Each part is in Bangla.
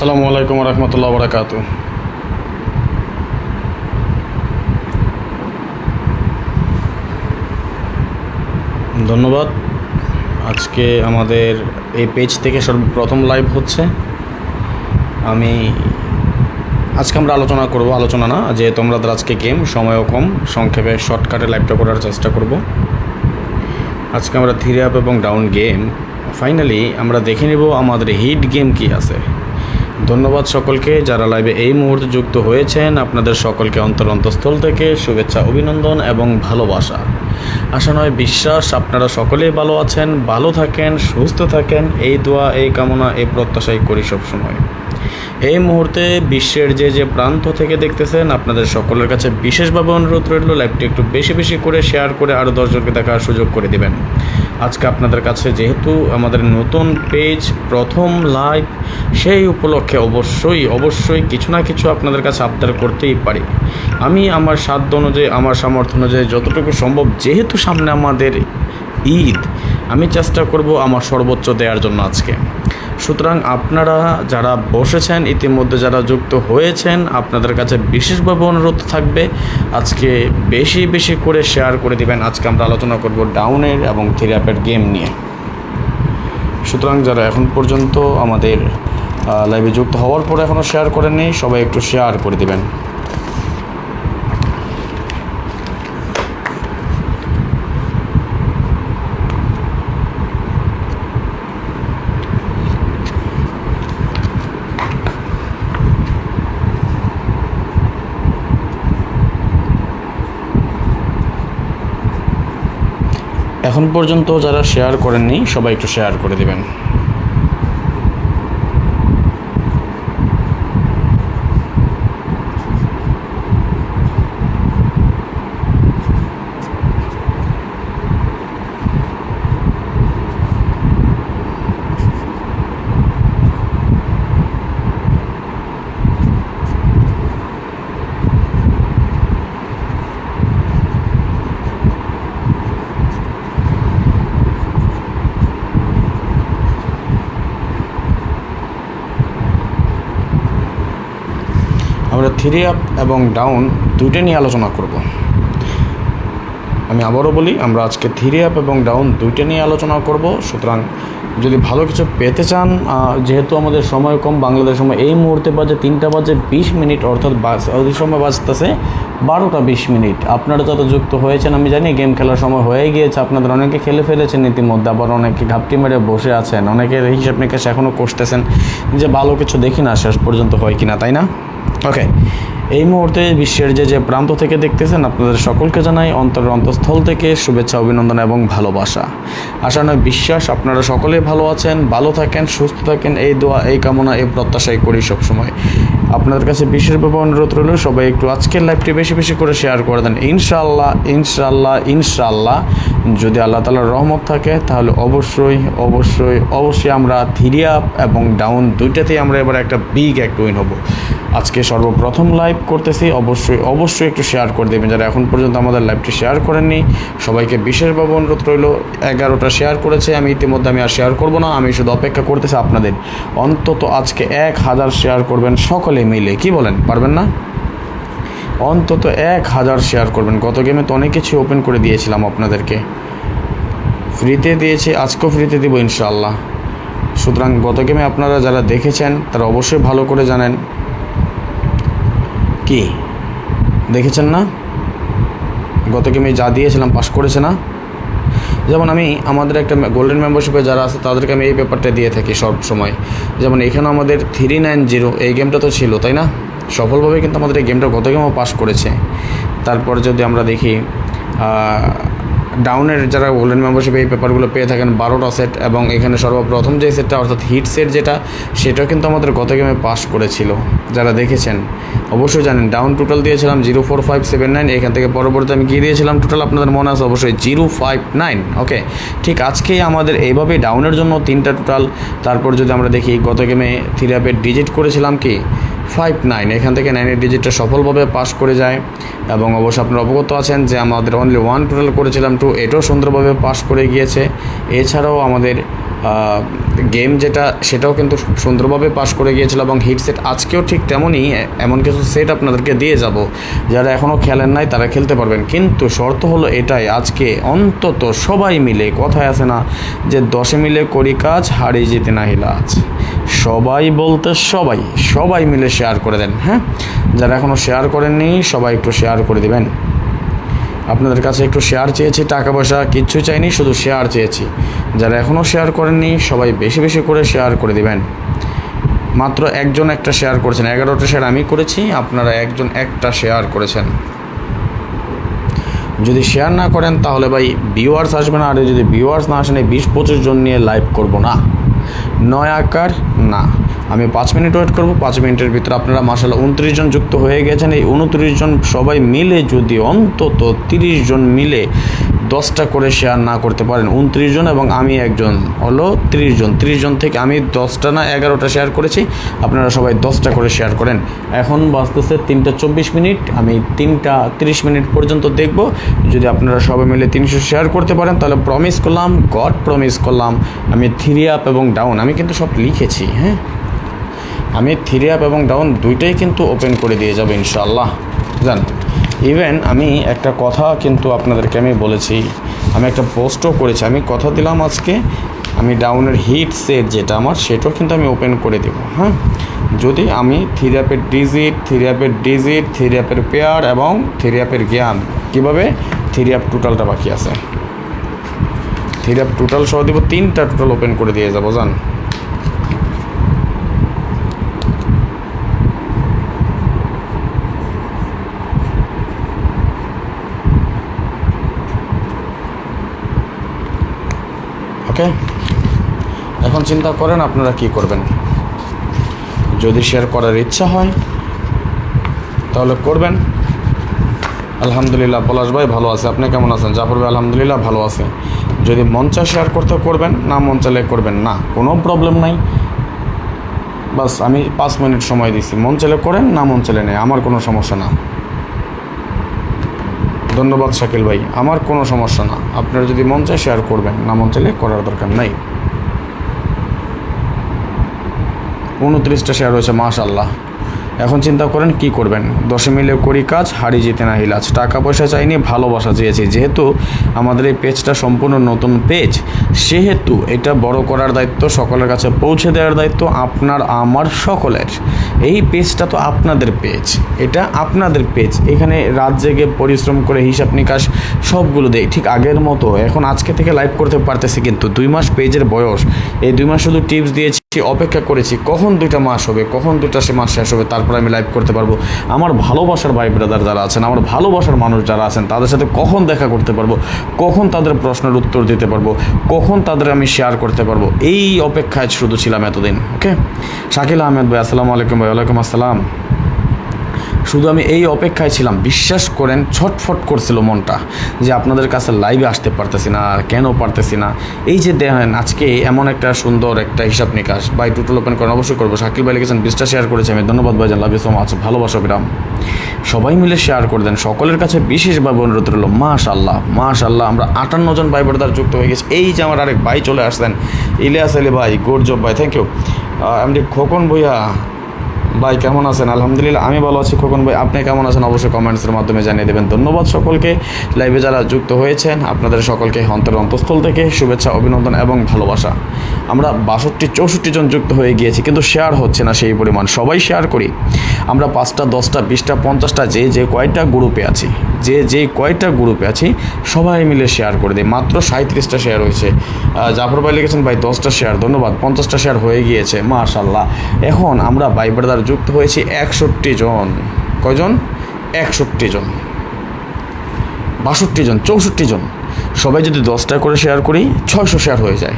আসসালামু আলাইকুম রহমতুল্লাহ বরকাত। ধন্যবাদ। আজকে আমাদের এই পেজ থেকে সর্বপ্রথম লাইভ হচ্ছে। আজকে আমরা আলোচনা না, যেহেতু আমাদের আজকে গেম সময়ও কম, সংক্ষেপে শর্টকাটে লাইভটা করার চেষ্টা করব। আজকে আমরা থ্রি আপ এবং ডাউন গেম ফাইনালি আমরা দেখে নেব আমাদের হিট গেম কি আছে। ধন্যবাদ সকলকে যারা লাইভে এই মুহূর্তে যুক্ত হয়েছেন। আপনাদের সকলকে অন্তঃস্থল থেকে শুভেচ্ছা, অভিনন্দন এবং ভালোবাসা। আশা নয় বিশ্বাস আপনারা সকলেই ভালো আছেন, ভালো থাকেন, সুস্থ থাকেন, এই দোয়া, এই কামনা, এই প্রত্যাশাই করি সবসময়। এই মুহূর্তে বিশ্বের যে প্রান্ত থেকে দেখতেছেন আপনাদের সকলের কাছে বিশেষভাবে অনুরোধ রইল লাইভটি একটু বেশি বেশি করে শেয়ার করে আরও 10 জনকে দেখার সুযোগ করে দিবেন। আজকে আপনাদের কাছে যেহেতু আমাদের নতুন পেজ প্রথম লাইভ, সেই উপলক্ষে অবশ্যই কিছু না কিছু আপনাদের কাছে আবদার করতেই পারি। আমি আমার সাধ্য অনুযায়ী, আমার সামর্থ্য অনুযায়ী যতটুকু সম্ভব, যেহেতু সামনে আমাদের ঈদ, আমি চেষ্টা করব আমার সর্বোচ্চ দেওয়ার জন্য আজকে। সুতরাং আপনারা যারা বসেছেন, ইতিমধ্যে যারা যুক্ত হয়েছেন, আপনাদের কাছে বিশেষভাবে অনুরোধ থাকবে আজকে বেশি বেশি করে শেয়ার করে দিবেন। আজকে আমরা আলোচনা করব ডাউনের এবং থ্রি আপের গেম নিয়ে। সুতরাং যারা এখন পর্যন্ত আমাদের লাইভে যুক্ত হওয়ার পরে এখনও শেয়ার করেননি, সবাই একটু শেয়ার করে দিবেন। এখন পর্যন্ত যারা শেয়ার করেননি সবাই একটু শেয়ার করে দিবেন। আমরা থ্রি আপ এবং ডাউন দুইটা নিয়ে আলোচনা করব। আমি আবারও বলি, আমরা আজকে থ্রি আপ এবং ডাউন দুইটা নিয়ে আলোচনা করব। সুতরাং যদি ভালো কিছু পেতে চান, যেহেতু আমাদের সময় কম, বাংলাদেশ সময় এই মুহূর্তে বাজে 3:20, অর্থাৎ সৌদি সময় বাজতেছে 12:20। আপনারা যত যুক্ত হয়েছেন আমি জানি গেম খেলার সময় হয়ে গিয়েছে, আপনাদের অনেকে খেলে ফেলেছেন ইতিমধ্যে, আবার অনেকে ঘাপটি মেরে বসে আছেন, অনেকের হিসাব নিকাশ এখনও করতেছেন যে ভালো কিছু দেখি না শেষ পর্যন্ত হয় কিনা, তাই না? ওকে, এই মুহূর্তে বিশ্বের যে প্রান্ত থেকে দেখতেছেন আপনাদের সকলকে জানাই অন্তঃস্থল থেকে শুভেচ্ছা, অভিনন্দন এবং ভালোবাসা। আশা নয় বিশ্বাস আপনারা সকলেই ভালো আছেন, ভালো থাকেন, সুস্থ থাকেন, এই দোয়া, এই কামনা, এই প্রত্যাশাই করি সবসময়। আপনাদের কাছে বিশেষভাবে অনুরোধ রইল সবাই একটু আজকের লাইভটি বেশি বেশি করে শেয়ার করে দেন। ইনশাআল্লাহ যদি আল্লাহ তাআলার রহমত থাকে তাহলে অবশ্যই আমরা থ্রি আপ এবং ডাউন দুইটাতেই আমরা এবার একটা বিগ একটা উইন হব। আজকে সর্বপ্রথম লাইভ করতেছি, অবশ্যই একটু শেয়ার করে দেবেন। যারা এখন পর্যন্ত আমাদের লাইভটি শেয়ার করেননি সবাইকে বিশেষভাবে অনুরোধ রইল। 11টা শেয়ার করেছে, আমি আর শেয়ার করব না, আমি শুধু অপেক্ষা করতেছি আপনাদের। অন্তত আজকে 1000 শেয়ার করবেন সকলে মিলে, কি বলেন, পারবেন না? অন্তত 1000 শেয়ার করবেন। গত গেমে তো অনেক কিছু ওপেন করে দিয়েছিলাম আপনাদেরকে, ফ্রিতে দিয়েছি, আজকেও ফ্রিতে দিব ইনশাআল্লাহ। সুতরাং গত গেমে আপনারা যারা দেখেছেন তারা অবশ্যই ভালো করে জানেন। কি দেখেছেন না? গত গেমে যা দিয়েছিলাম পাস করেছে না? যেমন আমি আমাদের একটা গোল্ডেন মেম্বারশিপে যারা আছে তাদেরকে আমি এই পেপারটা দিয়ে থাকি সব সময়। যেমন এখানে আমাদের 390 এই গেমটা তো ছিল, তাই না? সফলভাবে কিন্তু আমাদের এই গেমটা গত গেমও পাস করেছে। তারপর যদি আমরা দেখি ডাউনের যারা গোল্ডেন মেম্বারশিপে এই পেপারগুলো পেয়ে থাকেন 12টা সেট, এবং এখানে সর্বপ্রথম যে সেটটা অর্থাৎ হিট সেট যেটা, সেটাও কিন্তু আমাদের গত গেমে পাস করেছিল। যারা দেখেছেন অবশ্যই জানেন। ডাউন টোটাল দিয়েছিলাম 04579, এখান থেকে পরবর্তী আমি কী দিয়েছিলাম টোটাল আপনাদের মনে আছে অবশ্যই 059। ওকে, ঠিক আজকেই আমাদের এইভাবেই ডাউনের জন্য 3টা টোটাল। তারপর যদি আমরা দেখি গত গেমে থ্রি আপের ডিজিট করেছিলাম কি 59, এখান থেকে 9-এর ডিজিটটা সফলভাবে পাস করে যায়। এবং অবশ্য আপনারা অবগত আছেন যে আমাদের অনলি 1 টোটাল করেছিলাম 2, এটাও সুন্দরভাবে পাস করে গিয়েছে। এছাড়াও আমাদের গেম যেটা সেটাও কিন্তু খুব সুন্দরভাবে পাস করে গিয়েছিল এবং হিট সেট আজকেও ঠিক তেমনই এমন কিছু সেট আপনাদেরকে দিয়ে যাব, যারা এখনও খেলেন নাই তারা খেলতে পারবেন। কিন্তু শর্ত হলো এটাই, আজকে অন্তত সবাই মিলে, কথায় আছে না যে 10 মিলে করি কাজ, হারি জিতে না হিলাজ, সবাই বলতে সবাই মিলে শেয়ার করে দেন। হ্যাঁ, যারা এখনও শেয়ার করেননি সবাই একটু শেয়ার করে দিবেন। আপনাদের কাছে একটু শেয়ার চেয়েছি, টাকা পয়সা কিচ্ছু চাইনি, শুধু শেয়ার চেয়েছি। যারা এখনও শেয়ার করেননি সবাই বেশি বেশি করে শেয়ার করে দিবেন। মাত্র একজন একটা শেয়ার করেছেন, 11টা শেয়ার আমি করেছি, আপনারা একজন একটা শেয়ার করেছেন। যদি শেয়ার না করেন তাহলে ভাই ভিউয়ার্স আসবে না, আর যদি ভিউয়ার্স না আসেন 20-25 জন নিয়ে লাইভ করব না, নয় আকার না। আমি 5 মিনিট ওয়েট করব, 5 মিনিটের ভিতরে আপনারা মাশাআল্লাহ 29 জন যুক্ত হয়ে গেছেন। এই 29 জন সবাই মিলে যদি অন্তত 30 জন মিলে 10টা করে শেয়ার না করতে পারেন, 29 জন এবং আমি একজন হলো 30 জন, 30 জন থেকে আমি 10টা না 11টা শেয়ার করেছি, আপনারা সবাই 10টা করে শেয়ার করেন। এখন বাজতেছে 3টা 24 মিনিট, আমি 3টা 30 মিনিট পর্যন্ত দেখব। যদি আপনারা সবাই মিলে 300 শেয়ার করতে পারেন তাহলে প্রমিস করলাম, গড প্রমিস করলাম, আমি 3 আপ এবং ডাউন আমি কিন্তু সব লিখেছি। হ্যাঁ, আমি 3 আপ এবং ডাউন দুইটাই কিন্তু ওপেন করে দিয়ে যাবো ইনশাআল্লাহ। জান ইভেন আমি একটা কথা কিন্তু আপনাদেরকে আমি বলেছি, আমি একটা পোস্টও করেছি, আমি কথা দিলাম আজকে আমি ডাউনের হিট সেট যেটা আমার সেটাও কিন্তু আমি ওপেন করে দেবো। হ্যাঁ, যদি আমি 3 আপের ডিজিট, 3 আপের ডিজিট, 3 আপের পেয়ার এবং 3 আপের জ্ঞান, কীভাবে 3 আপ টোটালটা বাকি আছে, 3 আপ টোটাল সহ দেবো, 3টা টোটাল ওপেন করে দিয়ে যাবো। জান ওকে, এখন চিন্তা করেন আপনারা কি করবেন। যদি শেয়ার করার ইচ্ছা হয় তাহলে করবেন। আলহামদুলিল্লাহ, পলাশ ভাই ভালো আছে, আপনি কেমন আছেন? জাফর ভাই আলহামদুলিল্লাহ ভালো আছে। যদি মন চায় শেয়ার করতে করবেন, না মন চাইলে করবেন না, কোনো প্রবলেম নাই। বাস আমি 5 মিনিট সময় দিচ্ছি, মন চাইলে করেন, না মন চাইলে নেই, আমার কোনো সমস্যা না। ধন্যবাদ শাকিল ভাই, আমার কোনো সমস্যা না। আপনারা যদি মন চায় শেয়ার করবেন, না মন চাইলে করার দরকার নাই। 29টা শেয়ার হয়েছে মাশাআল্লাহ। এখন চিন্তা করেন কি করবেন। 10 মিলে করি কাজ, হারি জিতে না হিলাজ, টাকা পয়সা চাইনি, ভালোবাসা চেয়েছি। যেহেতু আমাদের এই পেজটা সম্পূর্ণ নতুন পেজ, সেহেতু এটা বড় করার দায়িত্ব, সকলের কাছে পৌঁছে দেওয়ার দায়িত্ব আপনার আমার সকলের। এই পেজটা তো আপনাদের পেজ, এটা আপনাদের পেজ। এখানে রাত জেগে পরিশ্রম করে হিসাব নিকাশ সবগুলো দেয় ঠিক আগের মতো। এখন আজকে থেকে লাইভ করতে পারতেছি, কিন্তু 2 মাস পেজের বয়স, এই 2 মাস শুধু টিপস দিয়েছি, অপেক্ষা করেছি কখন 2টা মাস হবে, কখন 2টা মাস শেষ হবে, তারপর আমি লাইভ করতে পারবো। আমার ভালোবাসার ভাই ব্রাদার যারা আছেন, আমার ভালোবাসার মানুষ যারা আছেন, তাদের সাথে কখন দেখা করতে পারবো, কখন তাদের প্রশ্নের উত্তর দিতে পারবো, কখন তাদের আমি শেয়ার করতে পারবো, এই অপেক্ষায় শুধু ছিলাম এতদিন। ওকে, শাকিল আহমেদ ভাই আসসালামু আলাইকুম ভাই। ওয়ালাইকুম আসসালাম। শুধু আমি এই অপেক্ষায় ছিলাম, বিশ্বাস করেন ছটফট করছিল মনটা যে আপনাদের কাছে লাইভে আসতে পারতেছি না, আর কেন পারতেছি না। এই যে দেখেন আজকে এমন একটা সুন্দর একটা হিসাব নিকাশ, বাই টোটাল ওপেন করেন, অবশ্যই করবো। শাকিল ভাই লিখেছেন 20টা শেয়ার করেছি আমি, ধন্যবাদ ভাইজান, লাভ ইউ সো মাচ, ভালোবাসা বিরাম। সবাই মিলে শেয়ার করে দেন, সকলের কাছে বিশেষভাবে অনুরোধ রইল। মাশাআল্লাহ মাশাআল্লাহ, আমরা 58 জন ভাই ব্রাদার যুক্ত হয়ে গেছি। এই যে আমার আরেক ভাই চলে আসছেন, ইলিয়াস আলী ভাই, গুড জব ভাই, thank you. MD Khokon Bhuiya ভাই কেমন আছেন? আলহামদুলিল্লাহ আমি ভালো আছি। খোকন ভাই আপনি কেমন আছেন? অবশ্যই কমেন্টসের মাধ্যমে জানিয়ে দেবেন। ধন্যবাদ সকলকে, লাইভে যারা যুক্ত হয়েছেন আপনাদের সকলকে অন্তরের অন্তঃস্থল থেকে শুভেচ্ছা, অভিনন্দন এবং ভালোবাসা। আমরা 62-64 জন যুক্ত হয়ে গিয়েছি, কিন্তু শেয়ার হচ্ছে না সেই পরিমাণ। সবাই শেয়ার করি, আমরা 5টা 10টা 20টা 50টা যে কয়টা গ্রুপে আছি, যে কয়টা গ্রুপে আছি সবাই মিলে শেয়ার করে দিই। মাত্র 37টা শেয়ার হয়েছে। জাফর ভাই লিখেছেন ভাই 10টা শেয়ার, ধন্যবাদ। 50টা শেয়ার হয়ে গিয়েছে মাশাআল্লাহ। এখন আমরা ভাই ব্রাদার যুক্ত হয়েছি 61 জন। কয়জন? 61 জন, 62 জন, 64 জন। সবাই যদি 10টা করে শেয়ার করি 600 শেয়ার হয়ে যায়।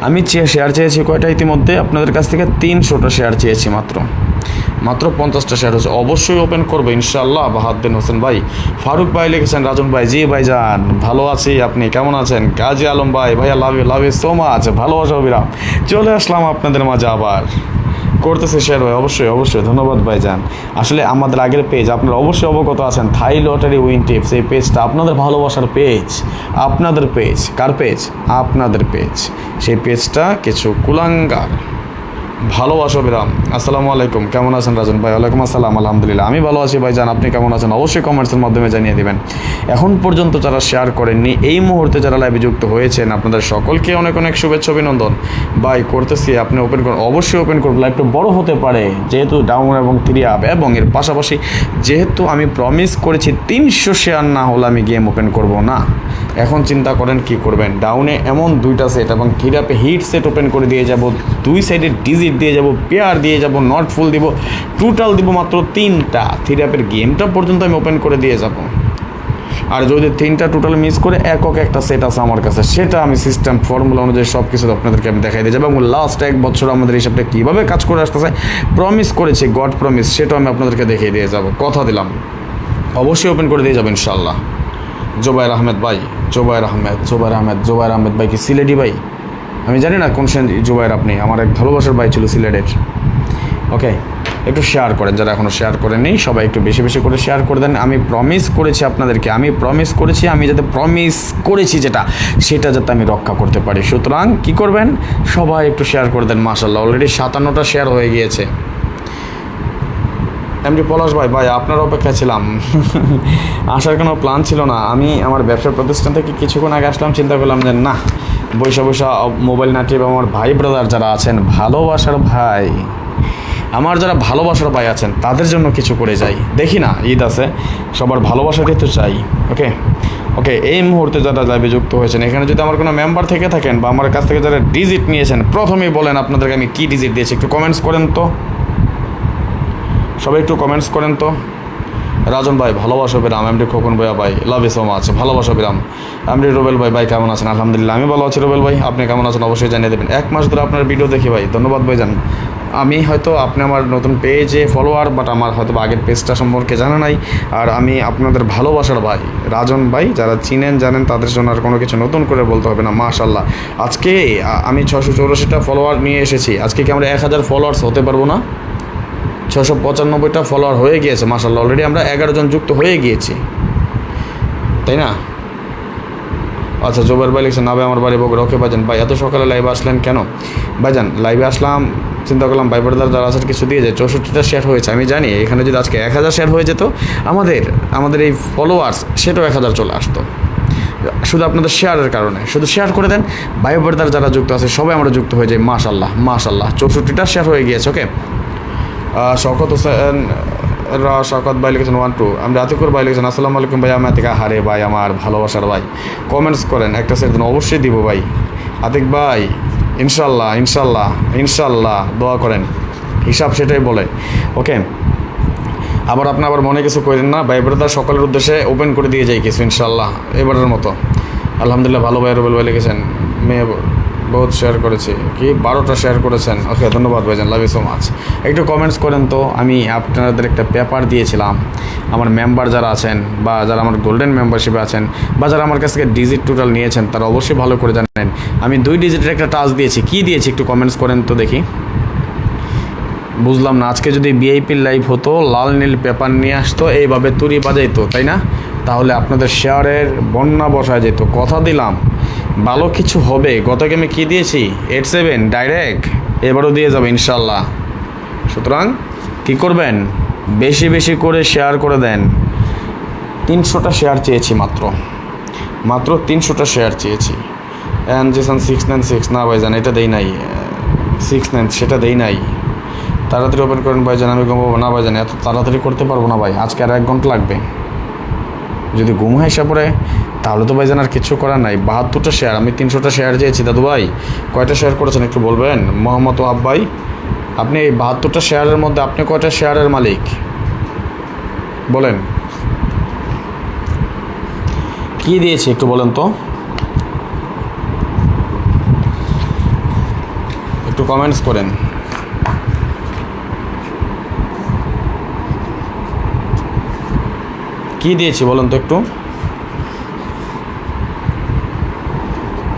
আমি শেয়ার চেয়েছি কয়টা ইতিমধ্যে আপনাদের কাছ থেকে? 300টা শেয়ার চেয়েছি মাত্র 50টা শেয়ার হচ্ছে। অবশ্যই ওপেন করবো ইনশাআল্লাহ। বাহাদ্দিন হোসেন ভাই, ফারুক ভাই লিখেছেন, রাজন ভাই, জি ভাই যান ভালো আছি, আপনি কেমন আছেন? গাজী আলম ভাই, ভাইয়া লাভ ইউ সো মাচ, ভালোবাসা বিরাম। চলে আসলাম আপনাদের মাঝে আবার। করতেছে শেয়ার ভাই, অবশ্যই অবশ্যই, ধন্যবাদ ভাইজান। আসলে আমাদের আগের পেজ আপনারা অবশ্যই অবগত আছেন, থাই লটারি উইন টিপস, এই পেজটা আপনাদের ভালোবাসার পেজ, আপনাদের পেজ। কার পেজ? আপনাদের পেজ। সেই পেজটা কিছু কুলাঙ্গার ভালোবাসো বিরাম। আসসালামু আলাইকুম, কেমন আছেন রাজন ভাই? ওয়ালাইকুম আসসালাম, আলহামদুলিল্লাহ আমি ভালো আছি ভাইজান, আপনি কেমন আছেন? অবশ্যই কমেন্টসের মাধ্যমে জানিয়ে দেবেন। এখন পর্যন্ত যারা শেয়ার করেননি, এই মুহূর্তে যারা লাইভে যুক্ত হয়েছেন, আপনাদের সকলকে অনেক অনেক শুভেচ্ছা অভিনন্দন। ভাই করতেছি, আপনি ওপেন করুন, অবশ্যই ওপেন করুন। লাইভটা বড় হতে পারে যেহেতু ডাউন এবং 3 আপ, এবং এর পাশাপাশি যেহেতু আমি প্রমিস করেছি 300 শেয়ার না হলে আমি গেম ওপেন করব না। এখন চিন্তা করেন কি করবেন। ডাউনে এমন 2টা সেট এবং 3 আপে হিট সেট ওপেন করে দিয়ে যাব, 2 সাইডে ডিজিট দিয়ে যাব, পেয়ার দিয়ে যাব, নট ফুল দিব, টোটাল দিব মাত্র 3টা। 3 আপের গেমটা পর্যন্ত আমি ওপেন করে দিয়ে যাব। আর যদি 3টা টোটাল মিস করে একক একটা সেট আছে আমার কাছে, সেটা আমি সিস্টেম ফর্মুলা অনুযায়ী সব কিছু আপনাদেরকে আমি দেখাই দিয়ে যাবো। এবং লাস্ট 1 বছর আমাদের হিসাবটা কীভাবে কাজ করে আসতেছে, প্রমিস করেছি, গড প্রমিস, সেটাও আমি আপনাদেরকে দেখিয়ে দিয়ে যাব, কথা দিলাম। অবশ্যই ওপেন করে দিয়ে যাবো ইনশাল্লাহ। জোবায়ের আহমেদ ভাই, জোবায়ের আহমেদ ভাই কি সিলেটি ভাই? আমি জানি না কোন জোবায়ের আপনি, আমার এক ভালোবাসার ভাই ছিল সিলেটের। ওকে, একটু শেয়ার করেন, যারা এখনও শেয়ার করেননি সবাই একটু বেশি বেশি করে শেয়ার করে দেন। আমি প্রমিস করেছি আপনাদেরকে, আমি যাতে প্রমিস করেছি সেটা যাতে আমি রক্ষা করতে পারি। সুতরাং কী করবেন, সবাই একটু শেয়ার করে দেন। মাশাআল্লাহ, অলরেডি 57টা শেয়ার হয়ে গিয়েছে। এমডি পলাশ ভাই, আপনার অপেক্ষা ছিলাম। আসার কোনো প্ল্যান ছিল না, আমি আমার ব্যবসার প্রতিষ্ঠান থেকে কিছুক্ষণ আগে আসলাম, চিন্তা করলাম যে না, বৈশা মোবাইল না টিপে আমার ভাই ব্রাদার যারা আছেন, আমার যারা ভালোবাসার ভাই আছেন, তাদের জন্য কিছু করে যাই। দেখি না, ঈদ আছে, সবার ভালোবাসাটাই তো চাই। ওকে, এই মুহূর্তে যারা লাইভে যুক্ত হয়েছেন, এখানে যদি আমার কোনো মেম্বার থেকে থাকেন বা আমার কাছ থেকে যারা ডিজিট নিয়েছেন, প্রথমেই বলেন আপনাদেরকে আমি কী ডিজিট দিয়েছি, একটু কমেন্টস করেন তো, সবাই একটু কমেন্টস করেন তো। রাজন ভাই, ভালোবাসো বিরাম। এমডি খোকন ভাইয়া ভাই, লাভ ইউ সো মাচ, ভালোবাসো বিরাম। এমডি রুবেল ভাই কেমন আছেন? আলহামদুলিল্লাহ আমি ভালো আছি রুবেল ভাই, আপনি কেমন আছেন অবশ্যই জানিয়ে দেবেন। 1 মাস ধরে আপনার ভিডিও দেখি ভাই, ধন্যবাদ ভাই জান। আমি হয়তো আপনি আমার নতুন পেজে ফলোয়ার, বাট আমার হয়তো আগের পেজটা সম্পর্কে জানা নাই। আর আমি আপনাদের ভালোবাসার ভাই রাজন ভাই, যারা চিনেন জানেন, তাদের জন্য আর কোনো কিছু নতুন করে বলতে হবে না। মাশাআল্লাহ, আজকে আমি 684টা ফলোয়ার নিয়ে এসেছি। আজকে কি আমরা 1000 ফলোয়ার্স হতে পারবো না? 695টা ফলোয়ার হয়ে গিয়েছে মাশাআল্লাহ, অলরেডি আমরা 11 জন যুক্ত হয়ে গিয়েছি, তাই না? আচ্ছা, জোবার ভাই লিখছেন, না ভাই আমার বাড়ি বগুড়া। ওকে ভাইজান, ভাই এত সকালে লাইভে আসলেন কেন? ভাইজান লাইভে আসলাম, চিন্তা করলাম ভাই ব্রাদার যারা আছেন কিছু দিয়ে যায়। 64টা শেয়ার হয়েছে, আমি জানি এখানে যদি আজকে 1000 শেয়ার হয়ে যেত, আমাদের এই ফলোয়ার্স সেটাও 1000 চলে আসতো। শুধু আপনাদের শেয়ারের কারণে, শুধু শেয়ার করে দেন, ভাই ব্রাদার যারা যুক্ত আছে সবাই আমরা যুক্ত হয়ে যাই। মাশাআল্লাহ 64টা শেয়ার হয়ে গিয়েছে। ওকে, শওকত ভাই লিখেছেন 1 2। আমি আতিকুর ভাই লিখেছেন, আসসালামু আলাইকুম ভাই, আমি আতিকা। হারে ভাই আমার ভালোবাসার ভাই, কমেন্টস করেন, একটা সেট দিন, অবশ্যই দিব ভাই। আতিক ভাই, ইনশাল্লাহ দোয়া করেন, হিসাব সেটাই বলে। ওকে, আবার মনে কিছু করেন না, ভাই ব্রাদার সকলের উদ্দেশ্যে ওপেন করে দিয়ে যাই কিছু ইনশাল্লাহ এবারের মতো। আলহামদুলিল্লাহ, ভালো ভাই। রুবেল ভাই লিখেছেন, মেয়ে বহুত শেয়ার করেছি, কি 12টা শেয়ার করেছেন। ওকে, ধন্যবাদ ভাইজান, লাভ ইউ সো মাচ। একটু কমেন্টস করেন তো। আমি আপনাদের একটা পেপার দিয়েছিলাম, আমার মেম্বার যারা আছেন বা যারা আমার গোল্ডেন মেম্বারশিপে আছেন বা যারা আমার কাছ থেকে ডিজিট টোটাল নিয়েছেন, তারা অবশ্যই ভালো করে জানেন আমি 2 ডিজিটের একটা টাচ দিয়েছি। কি দিয়েছি একটু কমেন্টস করেন তো দেখি। বুঝলাম না, আজকে যদি ভিআইপির লাইভ হতো, লাল নীল পেপার নিয়ে আসতো, এইভাবে তুড়ি বাজাইতো, তাই না? তাহলে আপনাদের শেয়ারের বন্যা বসায় যেত, কথা দিলাম ভালো কিছু হবে। গত গেমে কী দিয়েছি? 87 ডাইরেক্ট, এবারও দিয়ে যাবে ইনশাল্লাহ। সুতরাং কী করবেন, বেশি বেশি করে শেয়ার করে দেন। 300টা শেয়ার চেয়েছি, মাত্র 300টা শেয়ার চেয়েছি। অ্যানজেসান 696, না ভাইজান এটা দেই নাই। 69 সেটা দেই নাই। তাড়াতাড়ি ওপেন করেন ভাইজান, আমি ঘুমাবো না ভাইজান, এত তাড়াতাড়ি করতে পারবো না ভাই, আজকে আর 1 ঘন্টা লাগবে। যদি ঘুম হিসাব পড়ে তাহলে তো ভাইজান আর কিছু করার নাই। 72টা শেয়ার, আমি 300টা শেয়ার চেয়েছি। দাদু ভাই কয়টা শেয়ার করেছেন একটু বলবেন? মোহাম্মদ ওয়াহাব ভাই, আপনি এই 72টা শেয়ারের মধ্যে আপনি কয়টা শেয়ারের মালিক বলেন? কি দিয়েছি একটু বলেন তো, একটু কমেন্টস করেন। কি দিয়েছি বলেন তো, একটু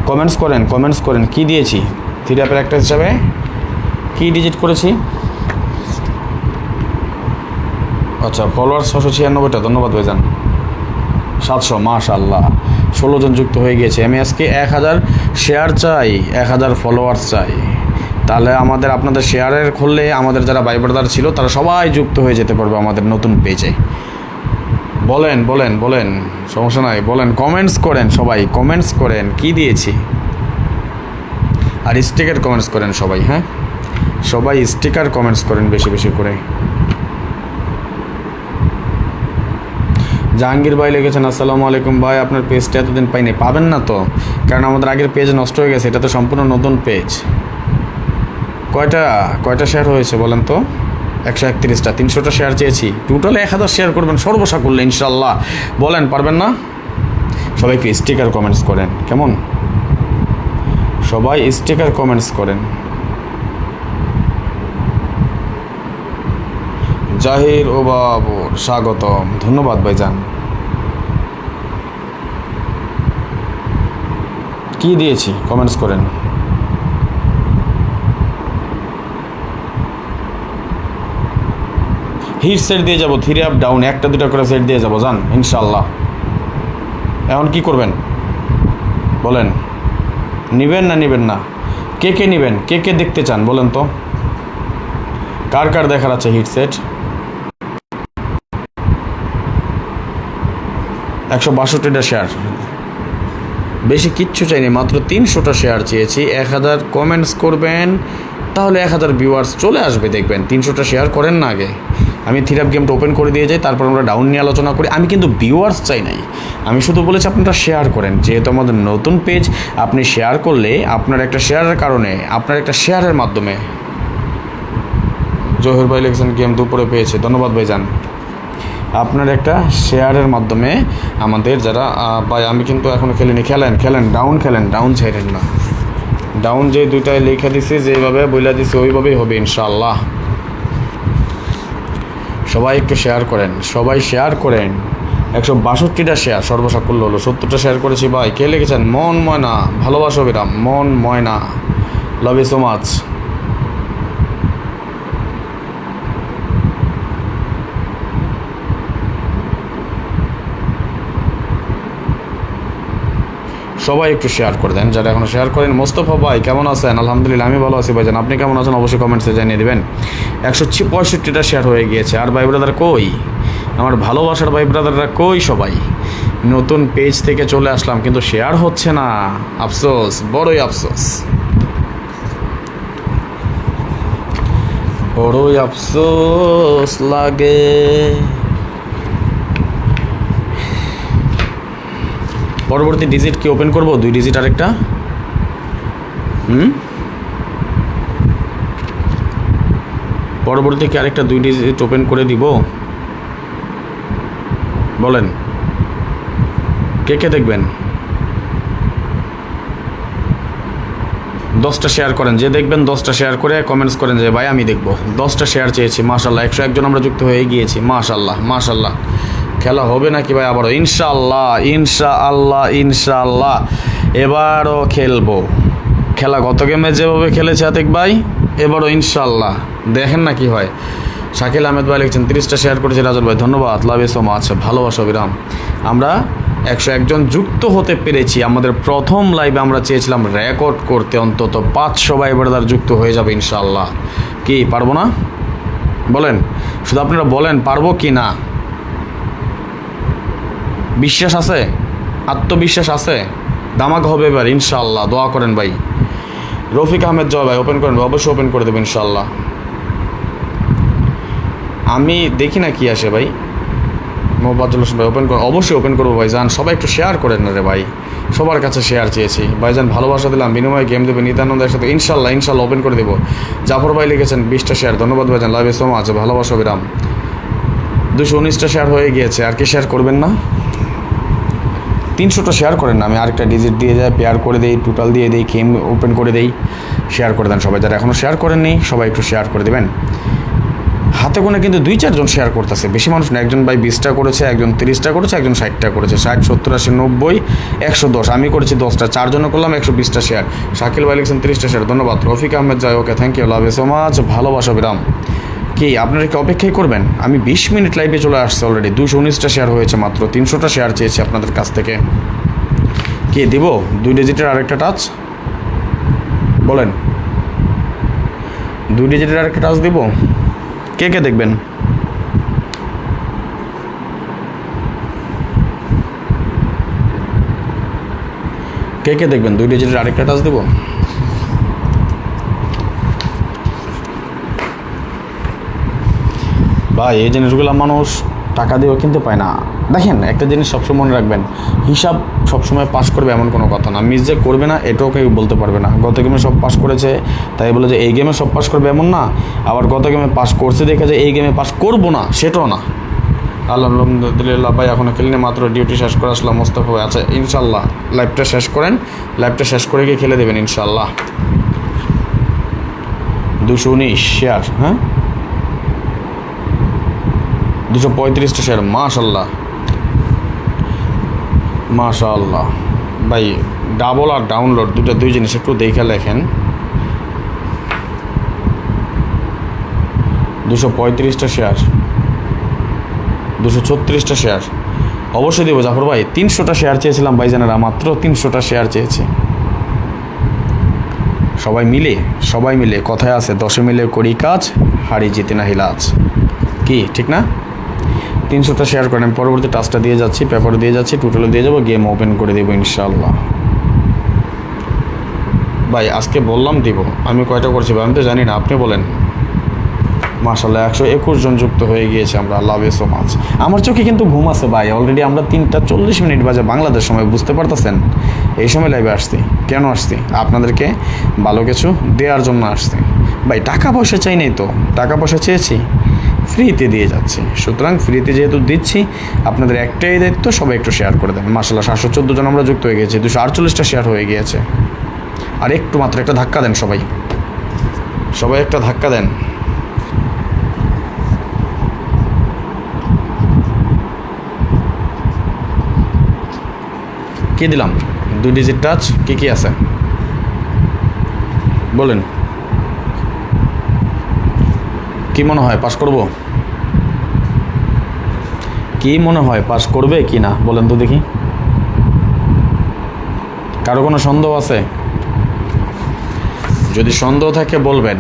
কমেন্টস করেন কি দিয়েছি। 3 আপের একটা হিসাবে কি ডিজিট করেছি আচ্ছা, ফলোয়ার্স 696টা, ধন্যবাদ ভাইজান। 700, মাশাআল্লাহ, 16 জন যুক্ত হয়ে গিয়েছে। আমি আজকে 1000 শেয়ার চাই, 1000 ফলোয়ার্স চাই। তাহলে আপনাদের শেয়ারের খুললে আমাদের যারা ভাই ব্রাদার ছিল তারা সবাই যুক্ত হয়ে যেতে পারবে আমাদের নতুন পেজে। বলেন বলেন বলেন, সমস্যা নাই, বলেন, কমেন্টস করেন, সবাই কমেন্টস করেন কি দিয়েছি, আর স্টিকার কমেন্টস করেন সবাই। হ্যাঁ, সবাই স্টিকার কমেন্টস করেন বেশি বেশি করে। জাহাঙ্গীর ভাই লিখেছেন, আসসালামু আলাইকুম ভাই, আপনার পেজটা এতদিন পাইনি। পাবেন না তো, কারণ আমাদের আগের পেজ নষ্ট হয়ে গেছে, এটা তো সম্পূর্ণ নতুন পেজ। কয়টা শেয়ার হয়েছে বলেন তো? 131টা, 300টা শেয়ার চেয়েছি। টোটাল 1000 শেয়ার করবেন সর্বসা করলে ইনশাল্লাহ। বলেন, পারবেন না? সবাই একটু স্টিকার কমেন্টস করেন, কেমন? সবাই স্টিকার কমেন্টস করেন। জাহির ও বাবুর স্বাগতম, ধন্যবাদ ভাইজান। কি দিয়েছি কমেন্টস করেন। হিট সেট দিয়ে যাবো, 3 আপ ডাউন, 1-2টা করে সেট দিয়ে যাবো, যান ইনশাল্লাহ। এখন কি করবেন বলেন? নিবেন না নিবেন না? কে কে নিবেন, কে কে দেখতে চান বলেন তো? কার কার দেখার আছে হিট সেট? 162টা শেয়ার, বেশি কিচ্ছু চাইনি, মাত্র 300টা শেয়ার চেয়েছি। 1000 কমেন্টস করবেন, তাহলে 1000 ভিউয়ার্স চলে আসবে, দেখবেন। 300টা শেয়ার করেন না আগে, আমি থ্রি আপ গেমটা ওপেন করে দিয়ে যাই, তারপর আমরা ডাউন নিয়ে আলোচনা করি। আমি কিন্তু ভিউয়ার্স চাই নাই, আমি শুধু বলেছি আপনারা শেয়ার করেন। যেহেতু আমাদের নতুন পেজ, আপনি শেয়ার করলে আপনার একটা শেয়ারের কারণে, আপনার একটা শেয়ারের মাধ্যমে। জহির ভাই লিখেছেন গেম দুপুরে পেয়েছে, ধন্যবাদ ভাইজান। আপনার একটা শেয়ারের মাধ্যমে আমাদের যারা ভাই, আমি কিন্তু এখনও খেলিনি, খেলেন ডাউন, ডাউন ছাইরেন না। ডাউন যে দুইটায় লেখা দিছি, যেভাবে বইলা দিছি ওইভাবেই হবে ইনশাআল্লাহ। সবাই একটু শেয়ার করেন, সবাই শেয়ার করেন। 162টা শেয়ার সর্বসাকুল্য হলো, 70টা শেয়ার করেছি ভাই। কে লিখেছেন? মন ময়না, ভালোবাসো বিরাম, মন ময়না, লাভ ইউ সো মাচ। সবাই একটু শেয়ার করে দেন যারা এখনো শেয়ার করেন। মোস্তফা ভাই কেমন আছেন? আলহামদুলিল্লাহ, আমি ভালো আছি ভাইজান, আপনি কেমন আছেন অবশ্যই কমেন্টসে জানিয়ে দেবেন। 165টা শেয়ার হয়ে গিয়েছে। আর ভাই ব্রাদার কই? আমার ভালোবাসার ভাই ব্রাদাররা কই? সবাই নতুন পেজ থেকে চলে আসলাম, কিন্তু শেয়ার হচ্ছে না, আফসোস, বড়ই আফসোস, বড়ই আফসোস লাগে। পরবর্তী ডিজিট কি ওপেন করব? 2 ডিজিট আরেকটা। পরবর্তী কি আরেকটা 2 ডিজিট ওপেন করে দিব? বলেন কে কে দেখবেন? 10টা শেয়ার করেন, যে দেখবেন 10টা শেয়ার করে কমেন্টস করেন যে ভাই আমি দেখবো। 10টা শেয়ার চেয়েছি, মাশাল্লাহ, 101 জন আমরা যুক্ত হয়ে গিয়েছি, মাশাল্লাহ মাশাল্লাহ। খেলা হবে নাকি ভাই আবারও? ইনশাআল্লাহ ইনশাআল্লাহ ইনশাআল্লাহ, এবারও খেলবো খেলা। গত গেমে যেভাবে খেলেছে আতিক ভাই, এবারও ইনশাআল্লাহ, দেখেন না কি হয়। শাকিল আহমেদ ভাই লিখছেন 30টা শেয়ার করেছে রাজল ভাই, ধন্যবাদ, লাভ ইউ সো মাচ, ভালোবাসা বিরাম। আমরা 101 জন যুক্ত হতে পেরেছি। আমাদের প্রথম লাইভে আমরা চেয়েছিলাম রেকর্ড করতে, অন্তত 500 ভাই ব্রাদার যুক্ত হয়ে যাবে ইনশাআল্লাহ। কি পারবো না বলেন? শুধু আপনারা বলেন পারবো কি না। বিশ্বাস আছে, আত্মবিশ্বাস আছে, দামাক হবে এবার ইনশাআল্লাহ। দোয়া করেন ভাই। রফিক আহমেদ জয় ভাই ওপেন করেন, অবশ্যই ওপেন করে দেবো ইনশাআল্লাহ। আমি দেখি না কি আসে ভাই। মোহাম্মদুল হোসেন ভাই ওপেন করেন, অবশ্যই ওপেন করবো ভাই যান। সবাই একটু শেয়ার করেন না রে ভাই, সবার কাছে শেয়ার চেয়েছি ভাইজান, ভালোবাসা দিলাম, বিনিময়ে গেম দেবে নিত্যানন্দের সাথে ইনশাআল্লাহ ইনশাআল্লাহ ওপেন করে দেবো। জাফর ভাই লিখেছেন 20টা শেয়ার, ধন্যবাদ ভাইজান, লাভ ইউ সো মাচ, ভালোবাসা বিরাম। 219টা শেয়ার হয়ে গিয়েছে, আর কি শেয়ার করবেন না? 300টা শেয়ার করেন না, আমি আরেকটা ডিজিট দিয়ে যাই, পেয়ার করে দেই, টোটাল দিয়ে দেই, গেম ওপেন করে দেই। শেয়ার করে দেন সবাই, যারা এখনও শেয়ার করেননি সবাই একটু শেয়ার করে দেবেন। হাতে গোনা কিন্তু 2-4 জন শেয়ার করতেছে, বেশি মানুষ না। একজন ভাই 20টা করেছে, একজন 30টা করেছে, একজন 60টা করেছে। 60, 70, 80, 90, 110, আমি করেছি 10টা, 4 জন্য করলাম 120টা শেয়ার। শাকিল ভাই লিখছেন 30টা শেয়ার, ধন্যবাদ। Rafiq Ahmed Joy, okay thank you, love you so much, ভালোবাসা বিরাম। কি আপনারা কি অপেক্ষাই করবেন? আমি 20 মিনিট লাইভে চলে আসছি অলরেডি, 219টা শেয়ার হয়েছে, মাত্র 300টা শেয়ার চেয়েছি আপনাদের কাছ থেকে। কি দিব 2 ডিজিটের আরেকটা টাচ? বলেন 2 ডিজিটের আরেকটা টাচ দিব? কে কে দেখবেন? কে কে দেখবেন 2 ডিজিটের আরেকটা টাচ দিব? ভাই এই জিনিসগুলো মানুষ টাকা দিয়েও কিনতে পায় না। দেখেন একটা জিনিস সবসময় মনে রাখবেন, হিসাব সবসময় পাস করবে এমন কোনো কথা না। মিস যে করবে না এটাও কেউ বলতে পারবে না। গত গেমে সব পাস করেছে তাই বলে যে এই গেমে সব পাস করবে এমন না, আবার গত গেমে পাস করছে দেখে যে এই গেমে পাস করবো না সেটাও না। আলহামদুলিল্লাহ ভাই এখনও খেলিনি, মাত্র ডিউটি শেষ করে আসলাম। মোস্তফা ভাই আচ্ছা ইনশাল্লাহ লাইভটা শেষ করেন, লাইভটা শেষ করে গিয়ে খেলে দেবেন ইনশাল্লাহ। 219 শেয়ার, হ্যাঁ 235টা শেয়ার, মাশাল্লাহ মাশাল্লাহ। ভাই ডাবল আর ডাউনলোড দুই জিনিস একটু দেখে লেখেন। 235টা শেয়ার, 236টা শেয়ার অবশ্যই দেবো জাফর ভাই। 300টা শেয়ার চেয়েছিলাম ভাইজানেরা, মাত্র 300টা শেয়ার চেয়েছি। সবাই মিলে কথায় আছে 10 মিলে করি কাজ, হারি জিতে না হিলাজ। কি ঠিক না? 300টা শেয়ার করেন, আমি পরবর্তী টাস্কটা দিয়ে যাচ্ছি, পেপার দিয়ে যাচ্ছি, টোটালে দিয়ে যাবো, গেম ওপেন করে দেবো ইনশাআল্লাহ। ভাই আজকে বললাম দিব, আমি কয়টা করছি ভাই আমি তো জানি না, আপনি বলেন। মাশাআল্লাহ 121 জন যুক্ত হয়ে গিয়েছে আমরা, লাভ ইউ সো মাচ। আমার চোখে কিন্তু ঘুম আছে ভাই, অলরেডি আমরা 3টা 40 মিনিট বাজে বাংলাদেশ সময়, বুঝতে পারতেছেন? এই সময় লাইভে আসছি। কেন আসছি? আপনাদেরকে ভালো কিছু দেওয়ার জন্য আসছি ভাই। টাকা পয়সা চাই নাই তো, টাকা পয়সা চেয়েছি, ফ্রিতে দিয়ে যাচ্ছি। সুতরাং ফ্রিতে যেহেতু দিচ্ছি, আপনাদের একটাই দায়িত্ব, সবাই একটু শেয়ার করে দেন। মাশাআল্লাহ 714 জন আমরা যুক্ত হয়ে গেছি, 248টা শেয়ার হয়ে গিয়েছে। আর একটু মাত্র একটা ধাক্কা দেন সবাই একটা ধাক্কা দেন। কি দিলাম? 2 ডিজিট টাচ। কি আছে বলেন? কি মনে হয় পাস করব? কি মনে হয় পাস করবে কি না বলেন তো দেখি। কারো কোনো সন্দেহ আছে? যদি সন্দেহ থাকে বলবেন,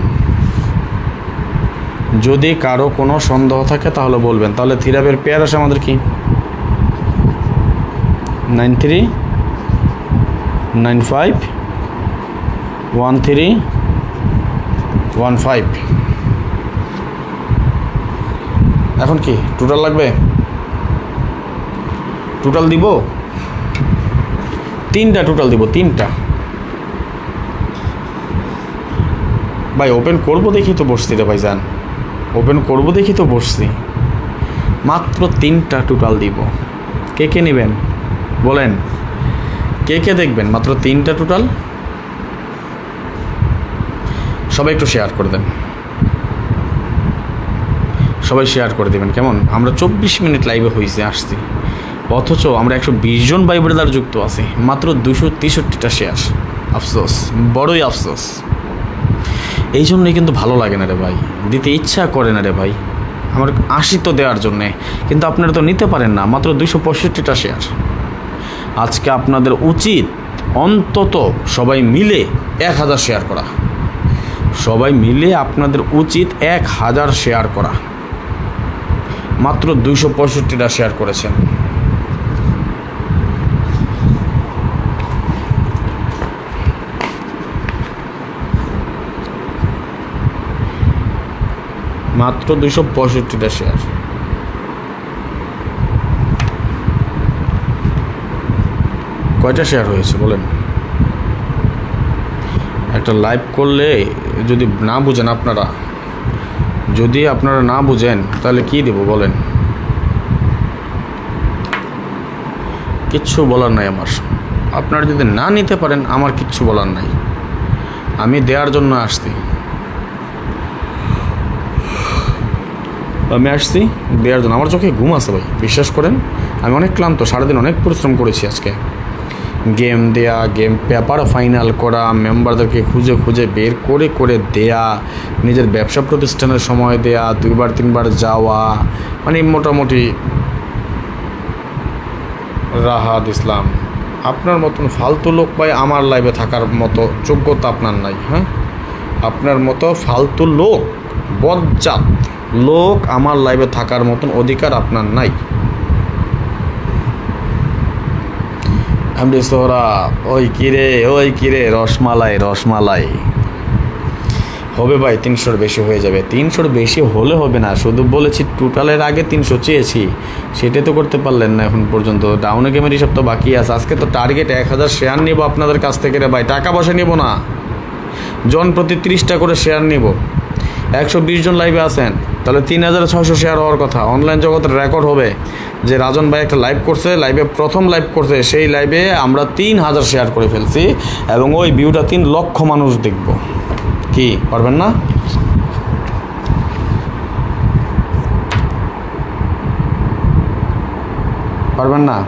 যদি কারো কোনো সন্দেহ থাকে তাহলে বলবেন। তাহলে থিরাপের পেয়ার আসে আমাদের কি 93951315। এখন কি টোটাল লাগবে? টোটাল দিব 3টা, টোটাল দিব 3টা ভাই। ওপেন করবো দেখি তো বসছি রে ভাইজান, ওপেন করবো দেখি তো বসছি। মাত্র 3টা টোটাল দিব। কে নেবেন বলেন? কে দেখবেন? মাত্র 3টা টোটাল। সবাই একটু শেয়ার করে দেন, সবাই শেয়ার করে দেবেন কেমন? আমরা 24 মিনিট লাইভে হয়েছে আসছি, অথচ আমরা 120 জন ভাই ব্রাদার যুক্ত আছি, মাত্র 263টা শেয়ার। আফসোস, বড়ই আফসোস। এই জন্যই কিন্তু ভালো লাগে না রে ভাই, দিতে ইচ্ছা করে না রে ভাই। আমার 80 তো দেওয়ার জন্যে, কিন্তু আপনারা তো নিতে পারেন না। মাত্র 265টা শেয়ার। আজকে আপনাদের উচিত অন্তত সবাই মিলে 1000 শেয়ার করা। সবাই মিলে আপনাদের উচিত 1000 শেয়ার করা। মাত্র 265টা শেয়ার করেছেন। মাত্র 265টা শেয়ার। কয়টা শেয়ার হয়েছে বলেন? একটা লাইভ করলে যদি না বুঝেন আপনারা, যদি আপনারা না বুঝেন তাহলে কি দেব বলেন? কিচ্ছু বলার নাই আমার। আপনারা যদি না নিতে পারেন আমার কিচ্ছু বলার নাই, আমি দেওয়ার জন্য আসছি। আমি আসছি দেওয়ার জন্য। আমার চোখে ঘুম আছে ভাই, বিশ্বাস করেন। আমি অনেক ক্লান্ত, সারাদিন অনেক পরিশ্রম করেছি আজকে। গেম দেয়া, গেম পেপার ফাইনাল করা, মেম্বারদেরকে খুঁজে খুঁজে বের করে করে দেয়া, নিজের ব্যবসা প্রতিষ্ঠানের সময় দেয়া, 2-3 বার যাওয়া, মানে মোটামুটি রাহাত ইসলাম, আপনার মতন ফালতু লোক ভাই আমার লাইভে থাকার মতো যোগ্যতা আপনার নাই। হ্যাঁ, আপনার মতো ফালতু লোক, বজ্জাত লোক আমার লাইভে থাকার মতন অধিকার আপনার নাই। আমি সোহরা ওই কিরে রসমালাই হবে ভাই, 300-র বেশি হয়ে যাবে। 300-র বেশি হলে হবে না, শুধু বলেছি টোটালের আগে 300 চেয়েছি, সেটাই তো করতে পারলেন না এখন পর্যন্ত। ডাউনে গেমের হিসাব তো বাকি আছে। আজকে তো টার্গেট 1000 শেয়ার নিব আপনাদের কাছ থেকে রে ভাই, টাকা পয়সা নিব না, জন প্রতি 30টা করে শেয়ার নিব। 120 জন লাইভে আছেন, তাহলে 3600 শেয়ার হওয়ার কথা। অনলাইন জগতের রেকর্ড হবে যে রাজন ভাই একটা লাইভ করছে, প্রথম লাইভ করছে, সেই লাইভে আমরা 3000 শেয়ার করে ফেলছি এবং ওই ভিউটা 3 লক্ষ মানুষ দেখব। কি পারবেন না? পারবেন না?